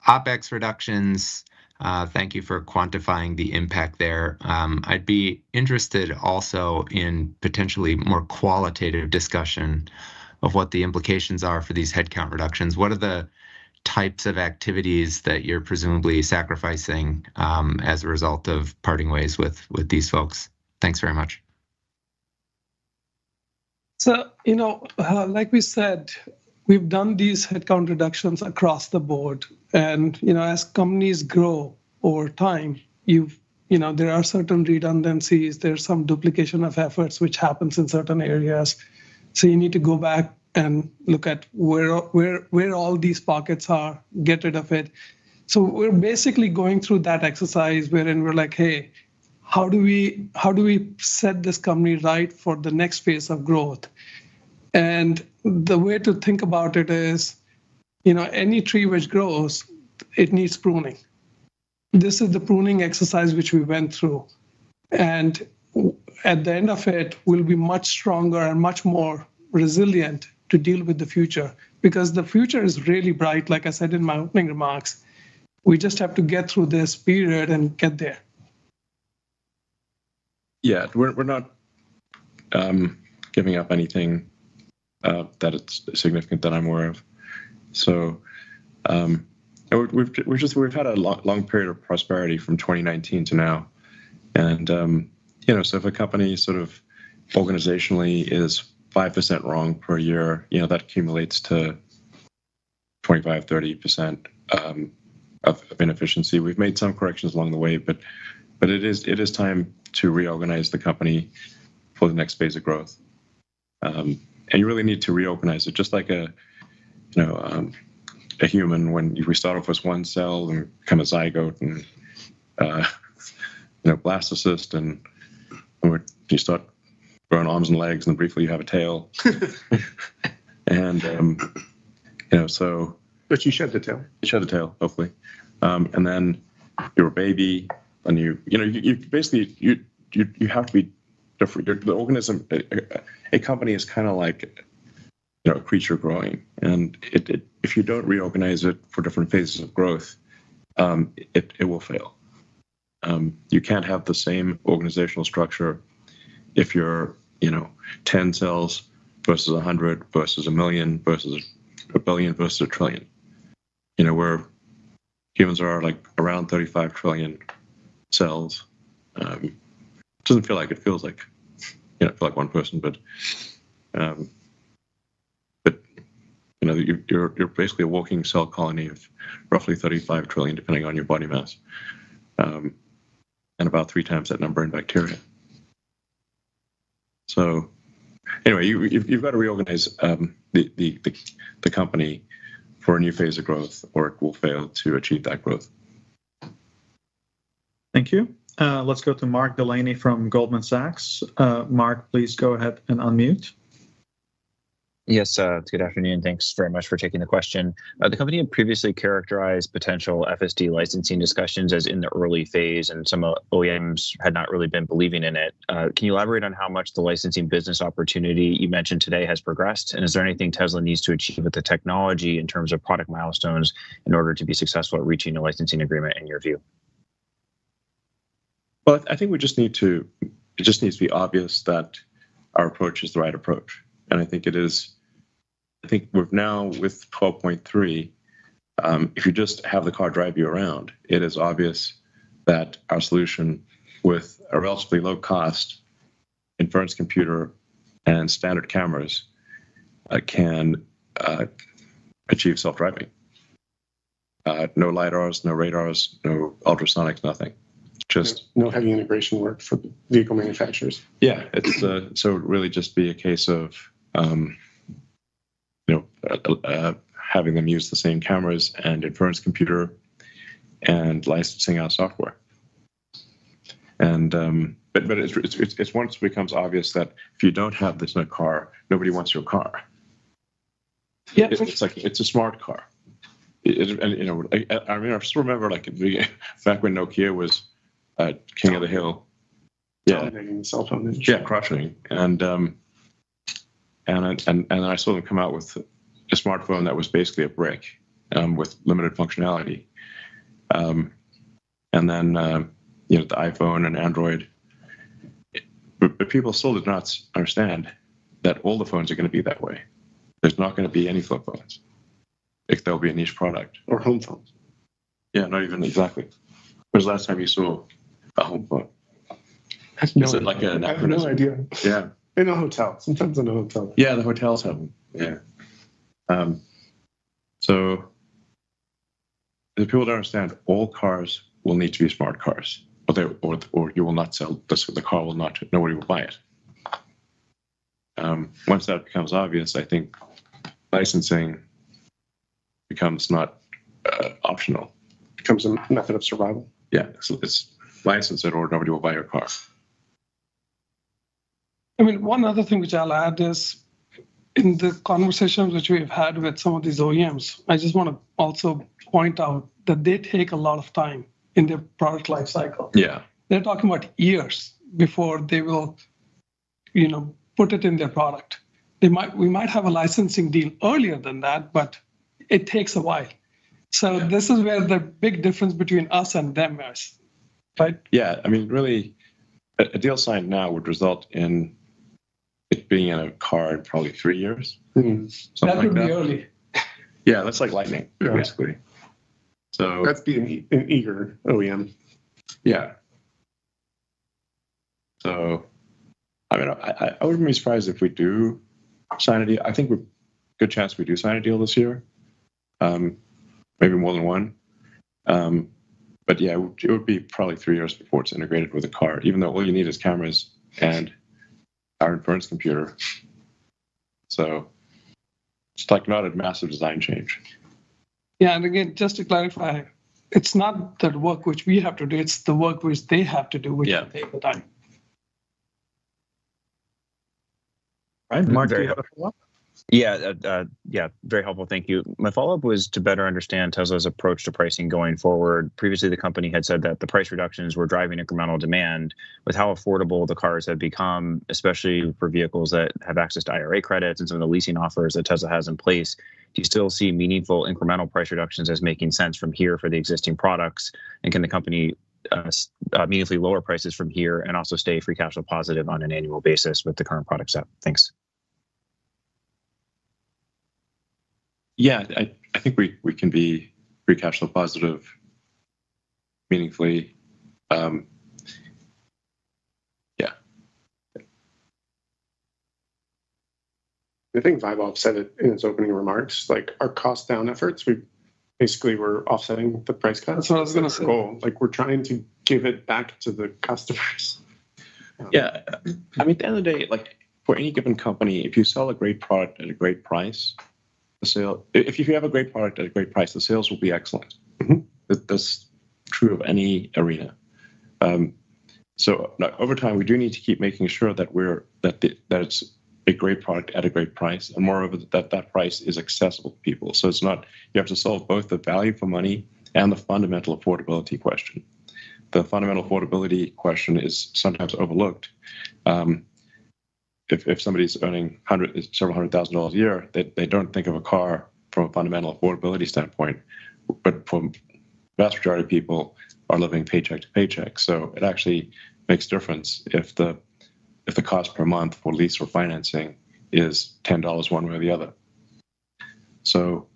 I: OpEx reductions. Thank you for quantifying the impact there. I'd be interested also in potentially more qualitative discussion of what the implications are for these headcount reductions. What are the types of activities that you're presumably sacrificing as a result of parting ways with these folks? Thanks very much.
C: So, like we said, we've done these headcount reductions across the board. And, as companies grow over time, there are certain redundancies, there's some duplication of efforts which happens in certain areas. So you need to go back and look at where all these pockets are, get rid of it. So we're basically going through that exercise wherein we're like, hey, how do we set this company right for the next phase of growth? And the way to think about it is, any tree which grows, it needs pruning. This is the pruning exercise which we went through. And at the end of it, we'll be much stronger and much more resilient to deal with the future, because the future is really bright. Like I said in my opening remarks, we just have to get through this period and get there.
B: Yeah, we're not giving up anything that it's significant that I'm aware of. So we've had a long period of prosperity from 2019 to now, and so if a company sort of organizationally is 5% wrong per year, that accumulates to 25-30% of inefficiency. We've made some corrections along the way, but it is time to reorganize the company for the next phase of growth. And you really need to reorganize it, just like a human. When we start off as one cell and become a zygote and blastocyst, and you start growing arms and legs, and briefly you have a tail. And so.
D: But you shed the tail.
B: You shed the tail, hopefully, and then you're a baby. And you basically you have to be different. The organism, a company is kind of like a creature growing, and if you don't reorganize it for different phases of growth, it will fail. You can't have the same organizational structure if you're 10 cells versus 100 versus 1 million versus 1 billion versus 1 trillion. Where humans are like around 35 trillion cells. Doesn't feel like it feels like, feel like one person, but you're basically a walking cell colony of roughly 35 trillion, depending on your body mass, and about 3 times that number in bacteria. So anyway, you've got to reorganize the company for a new phase of growth, or it will fail to achieve that growth.
A: Thank you. Let's go to Mark Delaney from Goldman Sachs. Mark, please go ahead and unmute.
J: Yes, good afternoon. Thanks very much for taking the question. The company had previously characterized potential FSD licensing discussions as in the early phase, and some OEMs had not really been believing in it. Can you elaborate on how much the licensing business opportunity you mentioned today has progressed? And is there anything Tesla needs to achieve with the technology in terms of product milestones in order to be successful at reaching a licensing agreement, in your view?
B: Well, I think it just needs to be obvious that our approach is the right approach. And I think it is. I think we're now with 12.3. If you just have the car drive you around, it is obvious that our solution, with a relatively low cost inference computer and standard cameras, can achieve self-driving. No LiDARs, no radars, no ultrasonics, nothing. Just
D: no heavy integration work for the vehicle manufacturers.
B: Yeah, it's so it would really just be a case of having them use the same cameras and inference computer and licensing our software. And but it's once it becomes obvious that if you don't have this in a car, nobody wants your car.
C: Yeah,
B: it's like it's a smart car. I still remember back when Nokia was king of the hill. Yeah,
D: dominating the cell phone industry.
B: Yeah, crushing. And I saw them come out with a smartphone that was basically a brick with limited functionality. And then the iPhone and Android. But people still did not understand that all the phones are going to be that way. There's not going to be any flip phones. There'll be a niche product.
D: Or home phones.
B: Yeah, not even exactly. When was the last time you saw a home phone? Is it like an anachronism?
D: I have no idea.
B: Yeah.
D: In a hotel. Sometimes in a hotel.
B: Yeah, the hotels have them. Yeah. So the people don't understand all cars will need to be smart cars, or you will not sell this. The car will not. Nobody will buy it. Once that becomes obvious, I think licensing becomes not optional.
D: Becomes a method of survival.
B: Yeah, so it's license it or nobody will buy your car.
C: I mean, one other thing which I'll add is, in the conversations which we've had with some of these OEMs, I just want to also point out that they take a lot of time in their product life cycle.
B: Yeah.
C: They're talking about years before they will, put it in their product. We might have a licensing deal earlier than that, but it takes a while. So This is where the big difference between us and them is, right?
B: Yeah, I mean, really, a deal signed now would result in it being in a car in probably 3 years.
C: Mm-hmm. That would be early.
B: Yeah, that's like lightning, basically. So
D: that's being an eager OEM.
B: Yeah. So, I mean, I wouldn't be surprised if we do sign a deal. I think we're good chance we do sign a deal this year. Maybe more than one. But yeah, it would be probably 3 years before it's integrated with a car, even though all you need is cameras and our inference computer. So it's like not a massive design change.
C: Yeah, and again, just to clarify, it's not the work which we have to do, it's the work which they have to do, which will take the time.
A: Right, Mark, do you have a follow-up?
J: Yeah, very helpful. Thank you. My follow-up was to better understand Tesla's approach to pricing going forward. Previously, the company had said that the price reductions were driving incremental demand. With how affordable the cars have become, especially for vehicles that have access to IRA credits and some of the leasing offers that Tesla has in place, do you still see meaningful incremental price reductions as making sense from here for the existing products? And can the company meaningfully lower prices from here and also stay free cash flow positive on an annual basis with the current product set? Thanks.
B: Yeah, I think we can be free cash flow positive meaningfully.
D: I think Vaibhav said it in his opening remarks, like our cost down efforts, we basically were offsetting the price cuts.
C: That's what I was going to say.
D: Goal. Like we're trying to give it back to the customers.
B: Yeah, I mean, at the end of the day, like for any given company, if you sell a great product at a great price, if you have a great product at a great price, the sales will be excellent.
D: Mm-hmm.
B: That's true of any arena. So over time, we do need to keep making sure that that it's a great product at a great price, and moreover, that price is accessible to people. So it's not, you have to solve both the value for money and the fundamental affordability question. The fundamental affordability question is sometimes overlooked. If somebody's earning several $100,000 a year, they don't think of a car from a fundamental affordability standpoint. But for the vast majority of people are living paycheck to paycheck. So it actually makes a difference if the cost per month for lease or financing is $10 one way or the other. So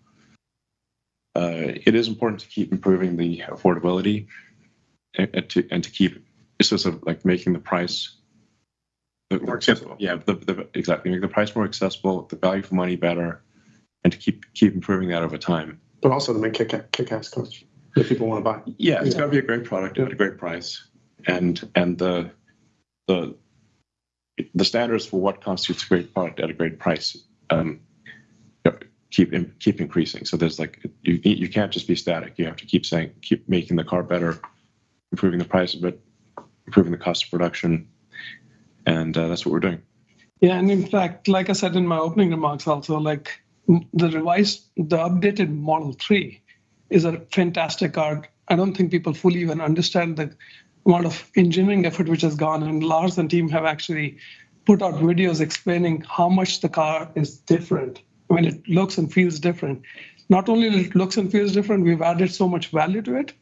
B: it is important to keep improving the affordability and to keep, it's just like making the price
D: more accessible.
B: Yeah, exactly. Make the price more accessible, the value for money better, and to keep improving that over time.
D: But also to make kick-ass cars that people want to buy.
B: Yeah, it's got to be a great product at a great price, and the standards for what constitutes a great product at a great price keep increasing. So there's like you can't just be static. You have to keep making the car better, improving the price of it, improving the cost of production, and that's what we're doing.
C: Yeah, and in fact, like I said in my opening remarks, also like the updated Model 3 is a fantastic car. I don't think people fully even understand the amount of engineering effort which has gone, and Lars and team have actually put out videos explaining how much the car is different when it looks and feels different. Not only it looks and feels different, we've added so much value to it,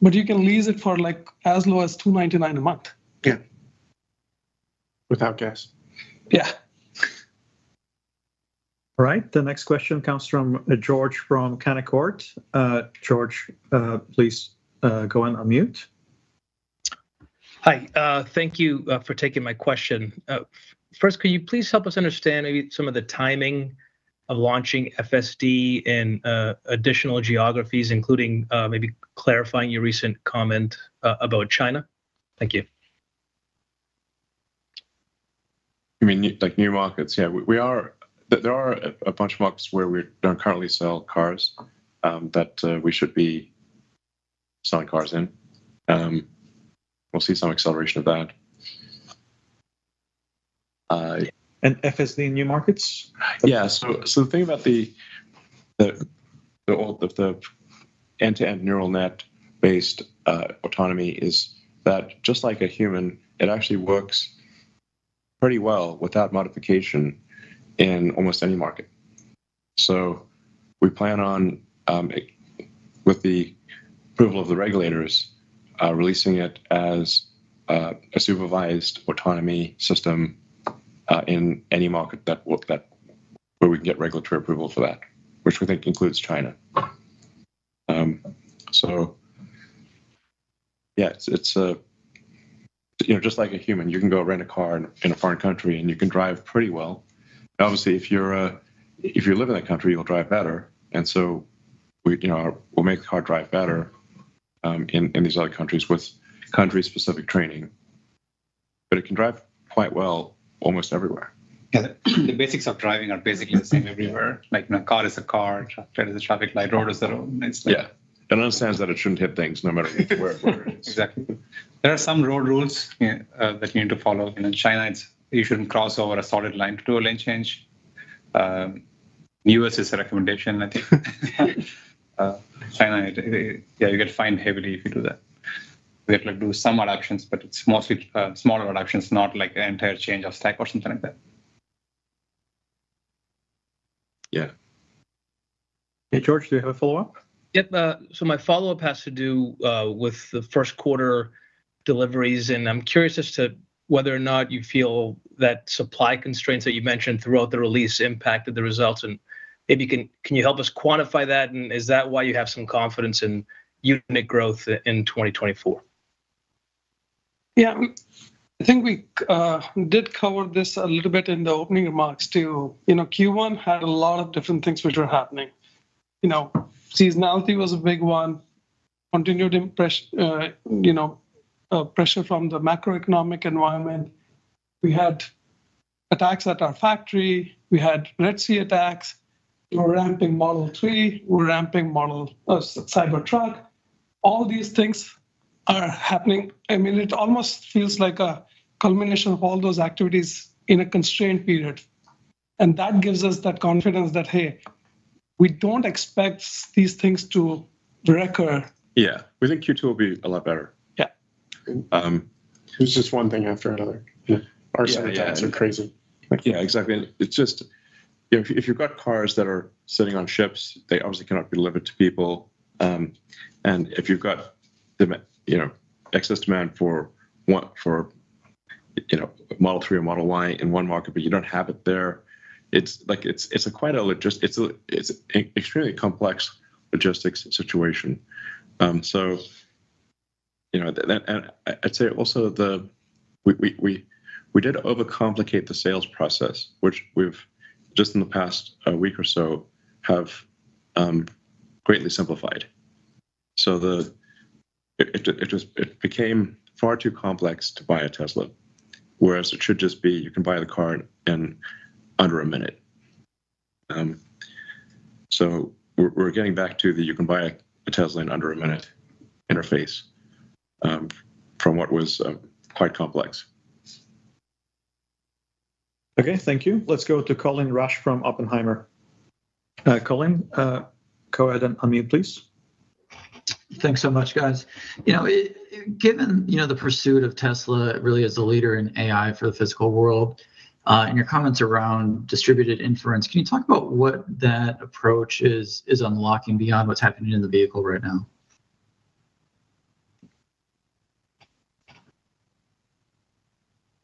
C: but you can lease it for like as low as $299 a month.
D: Yeah. Without gas.
C: Yeah.
A: All right. The next question comes from George from Canaccord. George, please go and unmute.
K: Hi. Thank you for taking my question. First, could you please help us understand maybe some of the timing of launching FSD in additional geographies, including maybe clarifying your recent comment about China? Thank you.
B: You mean like new markets? Yeah, there are a bunch of markets where we don't currently sell cars that we should be selling cars in. We'll see some acceleration of that.
A: And FSD in new markets?
B: Yeah. So the thing about the end-to-end neural net based autonomy is that just like a human, it actually works pretty well without modification in almost any market. So we plan on, with the approval of the regulators, releasing it as a supervised autonomy system in any market where we can get regulatory approval for that, which we think includes China. So yeah, it's just like a human, you can go rent a car in a foreign country and you can drive pretty well. Obviously, if you live in that country, you'll drive better, and so we'll make the car drive better in these other countries with country-specific training. But it can drive quite well almost everywhere.
E: Yeah, the basics of driving are basically the same everywhere. Like, car is a car, traffic light is a traffic light, road is the road. It's like,
B: yeah, it understands that it shouldn't hit things no matter where it is.
E: Exactly. There are some road rules that you need to follow. In China, you shouldn't cross over a solid line to do a lane change. US is a recommendation, I think. China, you get fined heavily if you do that. We have to do some adaptations, but it's mostly smaller adaptations, not like an entire change of stack or something like that.
B: Yeah.
A: Hey, George, do you have a follow-up?
K: Yep. So my follow-up has to do with the first quarter deliveries, and I'm curious as to whether or not you feel that supply constraints that you mentioned throughout the release impacted the results, and maybe can you help us quantify that, and is that why you have some confidence in unit growth in 2024?
C: Yeah, I think we did cover this a little bit in the opening remarks too. Q1 had a lot of different things which were happening. Seasonality was a big one. Continued pressure from the macroeconomic environment. We had attacks at our factory. We had Red Sea attacks. We're ramping Model 3. We're ramping Cybertruck. All these things are happening. I mean, it almost feels like a culmination of all those activities in a constrained period. And that gives us that confidence that, hey, we don't expect these things to recur.
B: Yeah, we think Q2 will be a lot better.
C: Yeah.
D: It's just one thing after another. Our attacks are crazy.
B: Yeah, exactly. It's just, if you've got cars that are sitting on ships, they obviously cannot be delivered to people. And if you've got excess demand for Model 3 or Model Y in one market, but you don't have it there, it's an extremely complex logistics situation. And I'd say also we did overcomplicate the sales process, which we've just in the past week or so have greatly simplified. So it became far too complex to buy a Tesla, whereas it should just be you can buy the car in under a minute. So we're getting back to the you can buy a Tesla in under a minute interface from what was quite complex.
A: Okay, thank you. Let's go to Colin Rush from Oppenheimer. Colin, go ahead and unmute, please.
L: Thanks so much, guys. Given the pursuit of Tesla really as the leader in AI for the physical world, and your comments around distributed inference, can you talk about what that approach is unlocking beyond what's happening in the vehicle right now?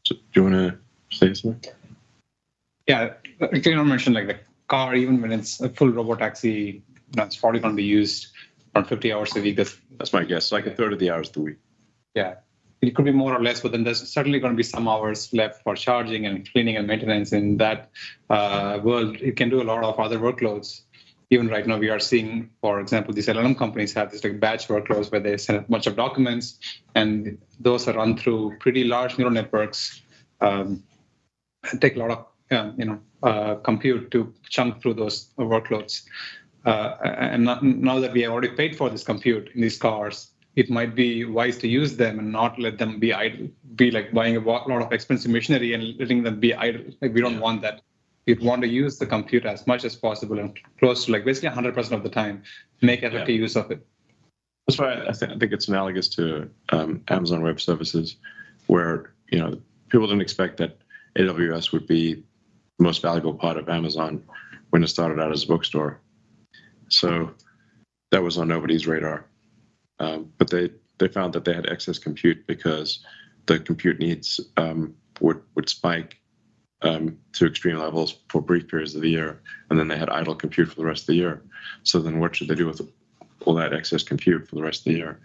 B: So, do you want to say something?
E: Yeah, like you mentioned, like the car, even when it's a full robotaxi, it's probably going to be used around 50 hours a week.
B: That's my guess, like a third of the hours of the week.
E: Yeah, it could be more or less, but then there's certainly going to be some hours left for charging and cleaning and maintenance. In that world, it can do a lot of other workloads. Even right now, we are seeing, for example, these LLM companies have this like batch workloads where they send a bunch of documents, and those are run through pretty large neural networks. Take a lot of compute to chunk through those workloads. And now that we have already paid for this compute in these cars, it might be wise to use them and not let them be idle, be like buying a lot of expensive machinery and letting them be idle. Like we don't want that. You'd want to use the compute as much as possible and close to like basically 100% of the time, make effective use of it.
B: That's why I think it's analogous to Amazon Web Services, where people didn't expect that AWS would be the most valuable part of Amazon when it started out as a bookstore. So that was on nobody's radar. But they found that they had excess compute because the compute needs would spike to extreme levels for brief periods of the year, and then they had idle compute for the rest of the year. So then what should they do with all that excess compute for the rest of the year?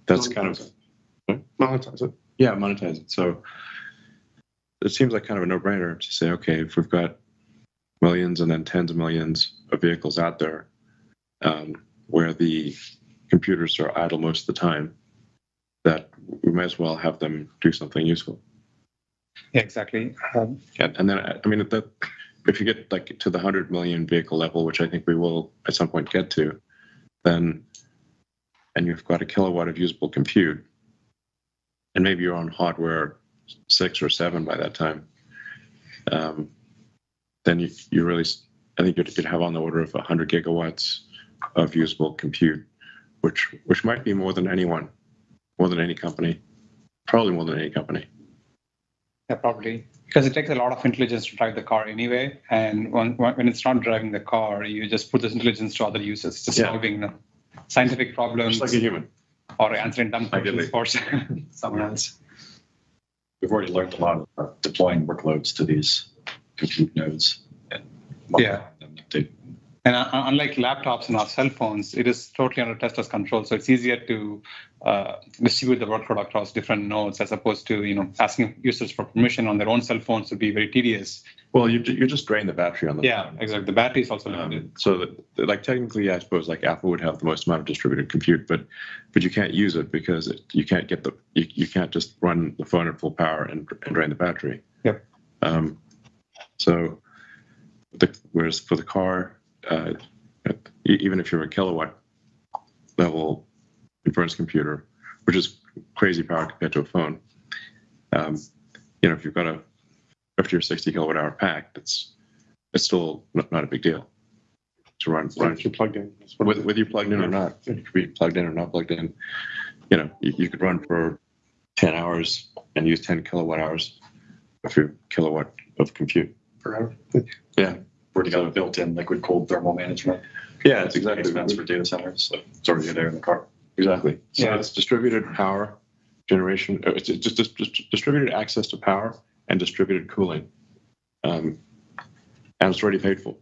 B: That's
D: Monetize it.
B: Yeah, monetize it. So it seems like kind of a no-brainer to say, okay, if we've got millions and then tens of millions of vehicles out there where the computers are idle most of the time, that we might as well have them do something useful.
E: Yeah, exactly.
B: And then, I mean, if you get like to the 100 million vehicle level, which I think we will at some point get to, then, and you've got a kilowatt of usable compute, and maybe you're on hardware 6 or 7 by that time, then you really, I think you'd have on the order of 100 gigawatts of usable compute, which might be more than anyone, more than any company, probably more than any company.
E: Yeah, probably. Because it takes a lot of intelligence to drive the car anyway. And when it's not driving the car, you just put this intelligence to other uses, just solving scientific problems.
B: Just like a human.
E: Or answering dumb questions for someone else.
M: We've already learned a lot about deploying workloads to these compute nodes. And
E: And unlike laptops and our cell phones, it is totally under Tesla's control. So it's easier to distribute the workload across different nodes as opposed to asking users for permission on their own cell phones would be very tedious.
B: Well, you just drain the battery on the phone.
E: Exactly. The battery is also limited.
B: So technically, I suppose Apple would have the most amount of distributed compute, but you can't use it because you can't get you can't just run the phone at full power and drain the battery.
E: Yep.
B: Whereas for the car, even if you're a kilowatt level inference computer, which is crazy power compared to a phone, if you've got a 50 or 60 kilowatt hour pack, it's still not a big deal to run.
D: If you're plugged in,
B: whether you're plugged in or not, you could be plugged in or not plugged in. You could run for 10 hours and use 10 kilowatt hours of your kilowatt of compute
D: per hour.
B: Yeah.
M: Already got a built-in liquid cooled thermal management.
B: Yeah, it's exactly
M: expense for data centers. So it's already there in the car.
B: Exactly. So it's distributed power generation. It's just distributed access to power and distributed cooling, and it's already paid for.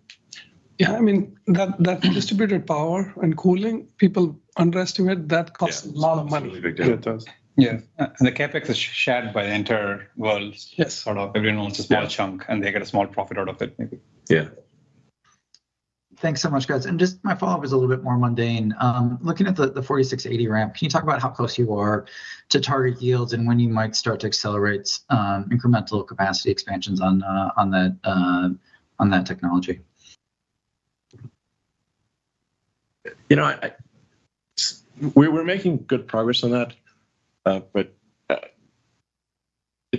C: Yeah, I mean that distributed power and cooling, people underestimate that costs a lot of money.
B: Really big deal.
D: Yeah, it does.
E: Yeah, and the capex is shared by the entire world.
C: Yes.
E: Sort of everyone owns a small chunk, and they get a small profit out of it, maybe.
B: Yeah.
L: Thanks so much, guys. And just my follow-up is a little bit more mundane. Looking at the 4680 ramp, can you talk about how close you are to target yields and when you might start to accelerate incremental capacity expansions on that technology?
B: We're making good progress on that, but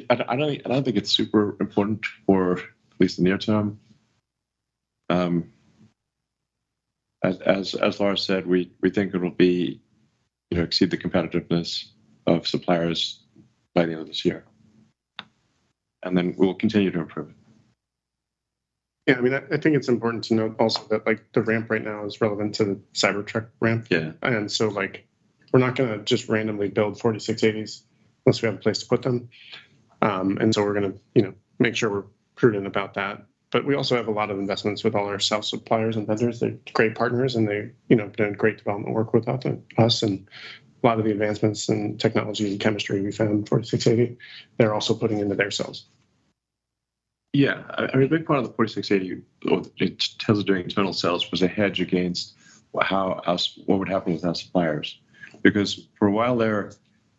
B: I don't think it's super important for at least the near term. As Lars said, we think it will be, exceed the competitiveness of suppliers by the end of this year, and then we'll continue to improve it.
D: Yeah, I mean, I think it's important to note also that the ramp right now is relevant to the Cybertruck ramp.
B: Yeah,
D: and so we're not going to just randomly build 4680s unless we have a place to put them, and so we're going to make sure we're prudent about that. But we also have a lot of investments with all our cell suppliers and vendors. They're great partners, and they, done great development work with us. And a lot of the advancements in technology and chemistry we found in 4680, they're also putting into their cells.
B: Yeah, I mean, a big part of the 4680, in terms of doing internal cells, was a hedge against what would happen with our suppliers. Because for a while there,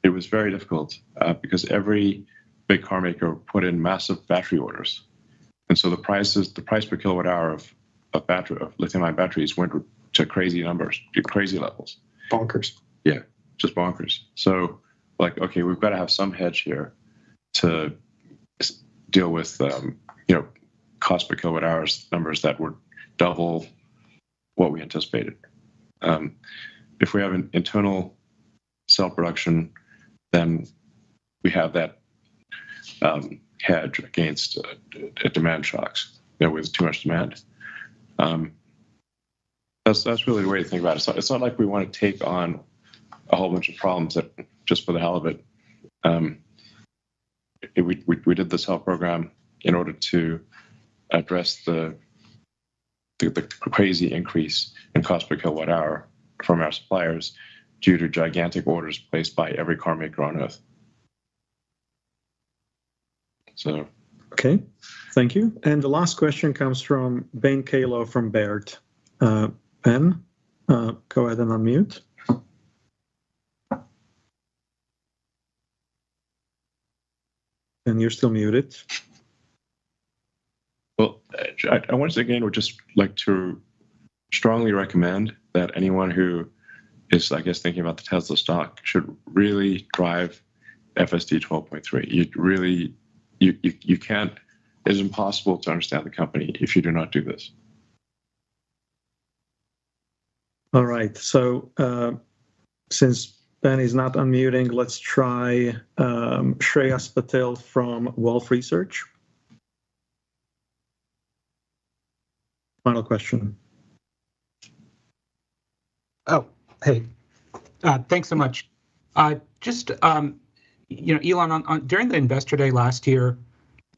B: it was very difficult because every big car maker put in massive battery orders. And so the price per kilowatt hour of lithium-ion batteries went to crazy numbers, to crazy levels.
D: Bonkers.
B: Yeah, just bonkers. So, okay, we've got to have some hedge here to deal with, cost per kilowatt hours numbers that were double what we anticipated. If we have an internal cell production, then we have that hedge against demand shocks, with too much demand. That's really the way to think about it. So it's not like we want to take on a whole bunch of problems that just for the hell of it. We did the cell program in order to address the crazy increase in cost per kilowatt hour from our suppliers due to gigantic orders placed by every car maker on Earth. So,
A: okay, thank you. And the last question comes from Ben Kalo from Baird. Ben, go ahead and unmute. And you're still muted.
B: Well, I once again would just like to strongly recommend that anyone who is, thinking about the Tesla stock should really drive FSD 12.3. You can't, it's impossible to understand the company if you do not do this.
A: All right, so since Ben is not unmuting, let's try Shreyas Patel from Wolf Research. Final question.
N: Oh, hey, thanks so much. Elon, during the Investor Day last year,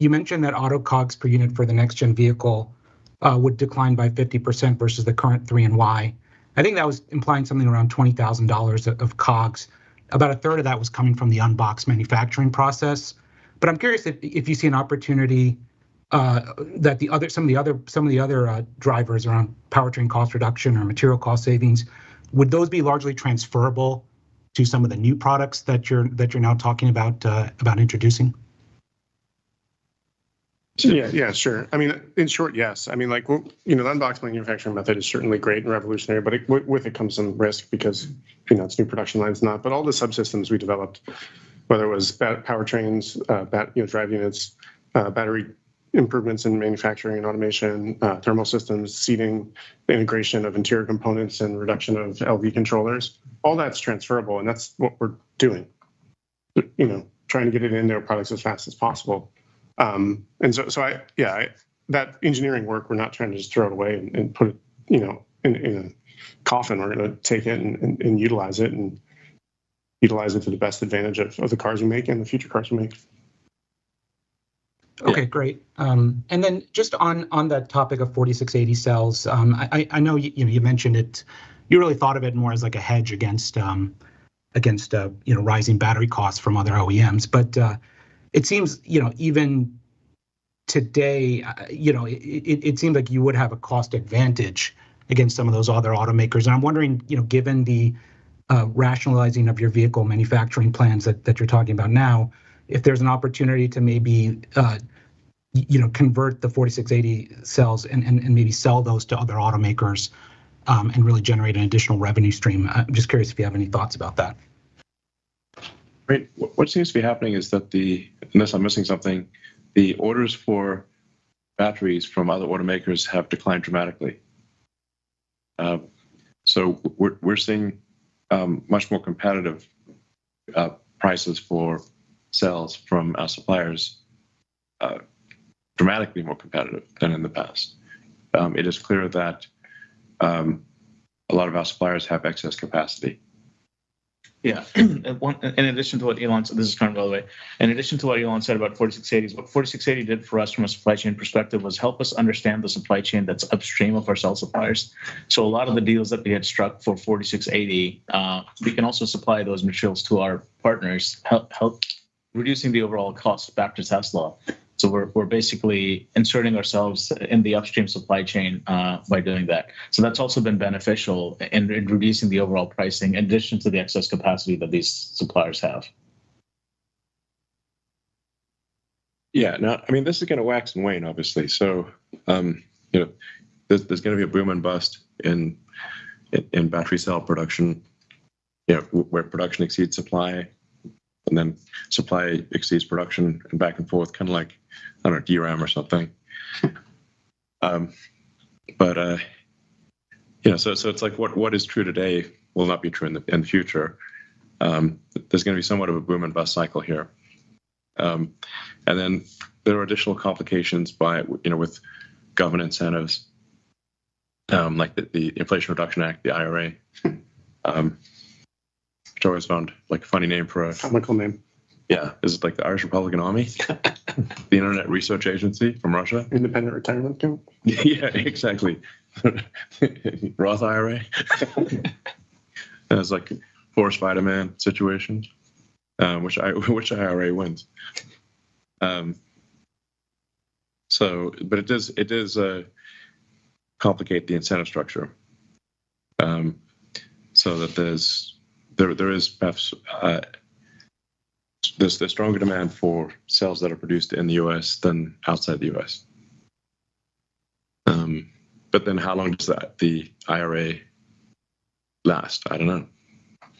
N: you mentioned that auto COGS per unit for the next gen vehicle would decline by 50% versus the current 3 and Y. I think that was implying something around $20,000 of COGS. About a third of that was coming from the unboxed manufacturing process. But I'm curious if you see an opportunity that some of the other drivers around powertrain cost reduction or material cost savings, would those be largely transferable to some of the new products that you're now talking about introducing?
D: Yeah, sure. I mean, in short, yes. I mean, the unboxed manufacturing method is certainly great and revolutionary, but with it comes some risk because, it's new production lines, not. But all the subsystems we developed, whether it was powertrains, drive units, battery improvements in manufacturing and automation, thermal systems, seating, the integration of interior components, and reduction of LV controllers, all that's transferable, and that's what we're doing. Trying to get it into our products as fast as possible. And so that engineering work, we're not trying to just throw it away and put it, in a coffin. We're going to take it and utilize it to the best advantage of the cars we make and the future cars we make.
N: Okay, great. And then just on that topic of 4680 cells, I know you mentioned it. You really thought of it more as like a hedge against rising battery costs from other OEMs, but it seems even today, it seems like you would have a cost advantage against some of those other automakers. And I'm wondering, given the rationalizing of your vehicle manufacturing plans that you're talking about now, if there's an opportunity to maybe convert the 4680 cells and maybe sell those to other automakers and really generate an additional revenue stream. I'm just curious if you have any thoughts about that.
B: Right. What seems to be happening is that unless I'm missing something, the orders for batteries from other automakers have declined dramatically. So we're seeing much more competitive prices for cells from our suppliers, dramatically more competitive than in the past. It is clear that a lot of our suppliers have excess capacity.
J: Yeah. In addition to what Elon said, this is Karan, by the way. In addition to what Elon said about 4680s, what 4680 did for us from a supply chain perspective was help us understand the supply chain that's upstream of our cell suppliers. So a lot of the deals that we had struck for 4680, we can also supply those materials to our partners, help reducing the overall cost back to Tesla. So we're basically inserting ourselves in the upstream supply chain by doing that. So that's also been beneficial in reducing the overall pricing in addition to the excess capacity that these suppliers have.
B: Yeah, now, I mean, this is going to wax and wane, obviously. So, there's going to be a boom and bust in battery cell production, where production exceeds supply, and then supply exceeds production, and back and forth, kind of like, I don't know, DRAM or something. So it's like what is true today will not be true in the future. There's going to be somewhat of a boom and bust cycle here. And then there are additional complications with government incentives, like the Inflation Reduction Act, the IRA, which I always found like a funny name for a
D: comical name.
B: Yeah, is it like the Irish Republican Army, the Internet Research Agency from Russia?
D: Independent retirement account?
B: Yeah, exactly. Roth IRA. And it's like forced Spider-Man situation, which IRA wins. But it does complicate the incentive structure, so that there is perhaps there's stronger demand for cells that are produced in the U.S. than outside the U.S. But then how long does the IRA last? I don't know.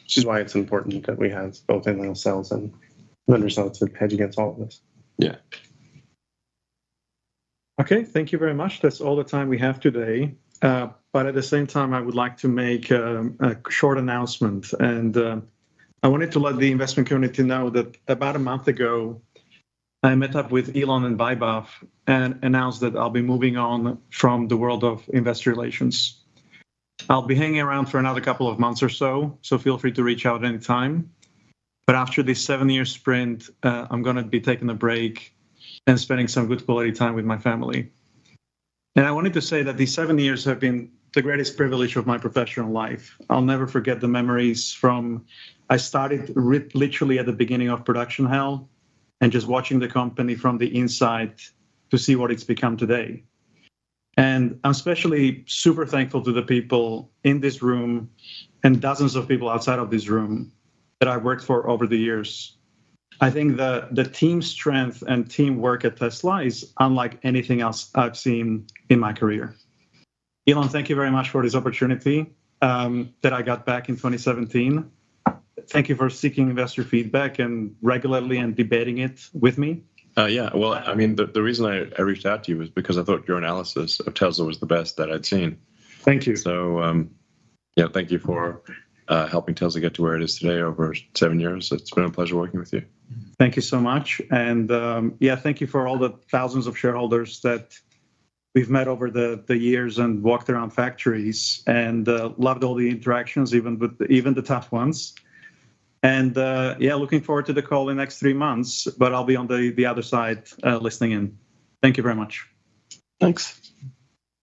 D: Which is why it's important that we have both in-house cells and vendor cells to hedge against all of this.
B: Yeah.
A: Okay, thank you very much. That's all the time we have today. But at the same time, I would like to make a short announcement. And I wanted to let the investment community know that about a month ago, I met up with Elon and Vaibhav and announced that I'll be moving on from the world of investor relations. I'll be hanging around for another couple of months or so feel free to reach out anytime. But after this 7-year sprint, I'm going to be taking a break and spending some good quality time with my family. And I wanted to say that these 7 years have been the greatest privilege of my professional life. I'll never forget the memories from, I started literally at the beginning of production hell and just watching the company from the inside to see what it's become today. And I'm especially super thankful to the people in this room and dozens of people outside of this room that I worked for over the years. I think the team strength and teamwork at Tesla is unlike anything else I've seen in my career. Elon, thank you very much for this opportunity that I got back in 2017. Thank you for seeking investor feedback and regularly and debating it with me.
B: Yeah, well, I mean, the reason I reached out to you was because I thought your analysis of Tesla was the best that I'd seen.
A: Thank you.
B: So, yeah, thank you for helping Tesla get to where it is today over 7 years. It's been a pleasure working with you.
A: Thank you so much. And yeah, thank you for all the thousands of shareholders that we've met over the years and walked around factories, and loved all the interactions, even the tough ones. And yeah, looking forward to the call in the next 3 months, but I'll be on the other side listening in. Thank you very much.
C: Thanks.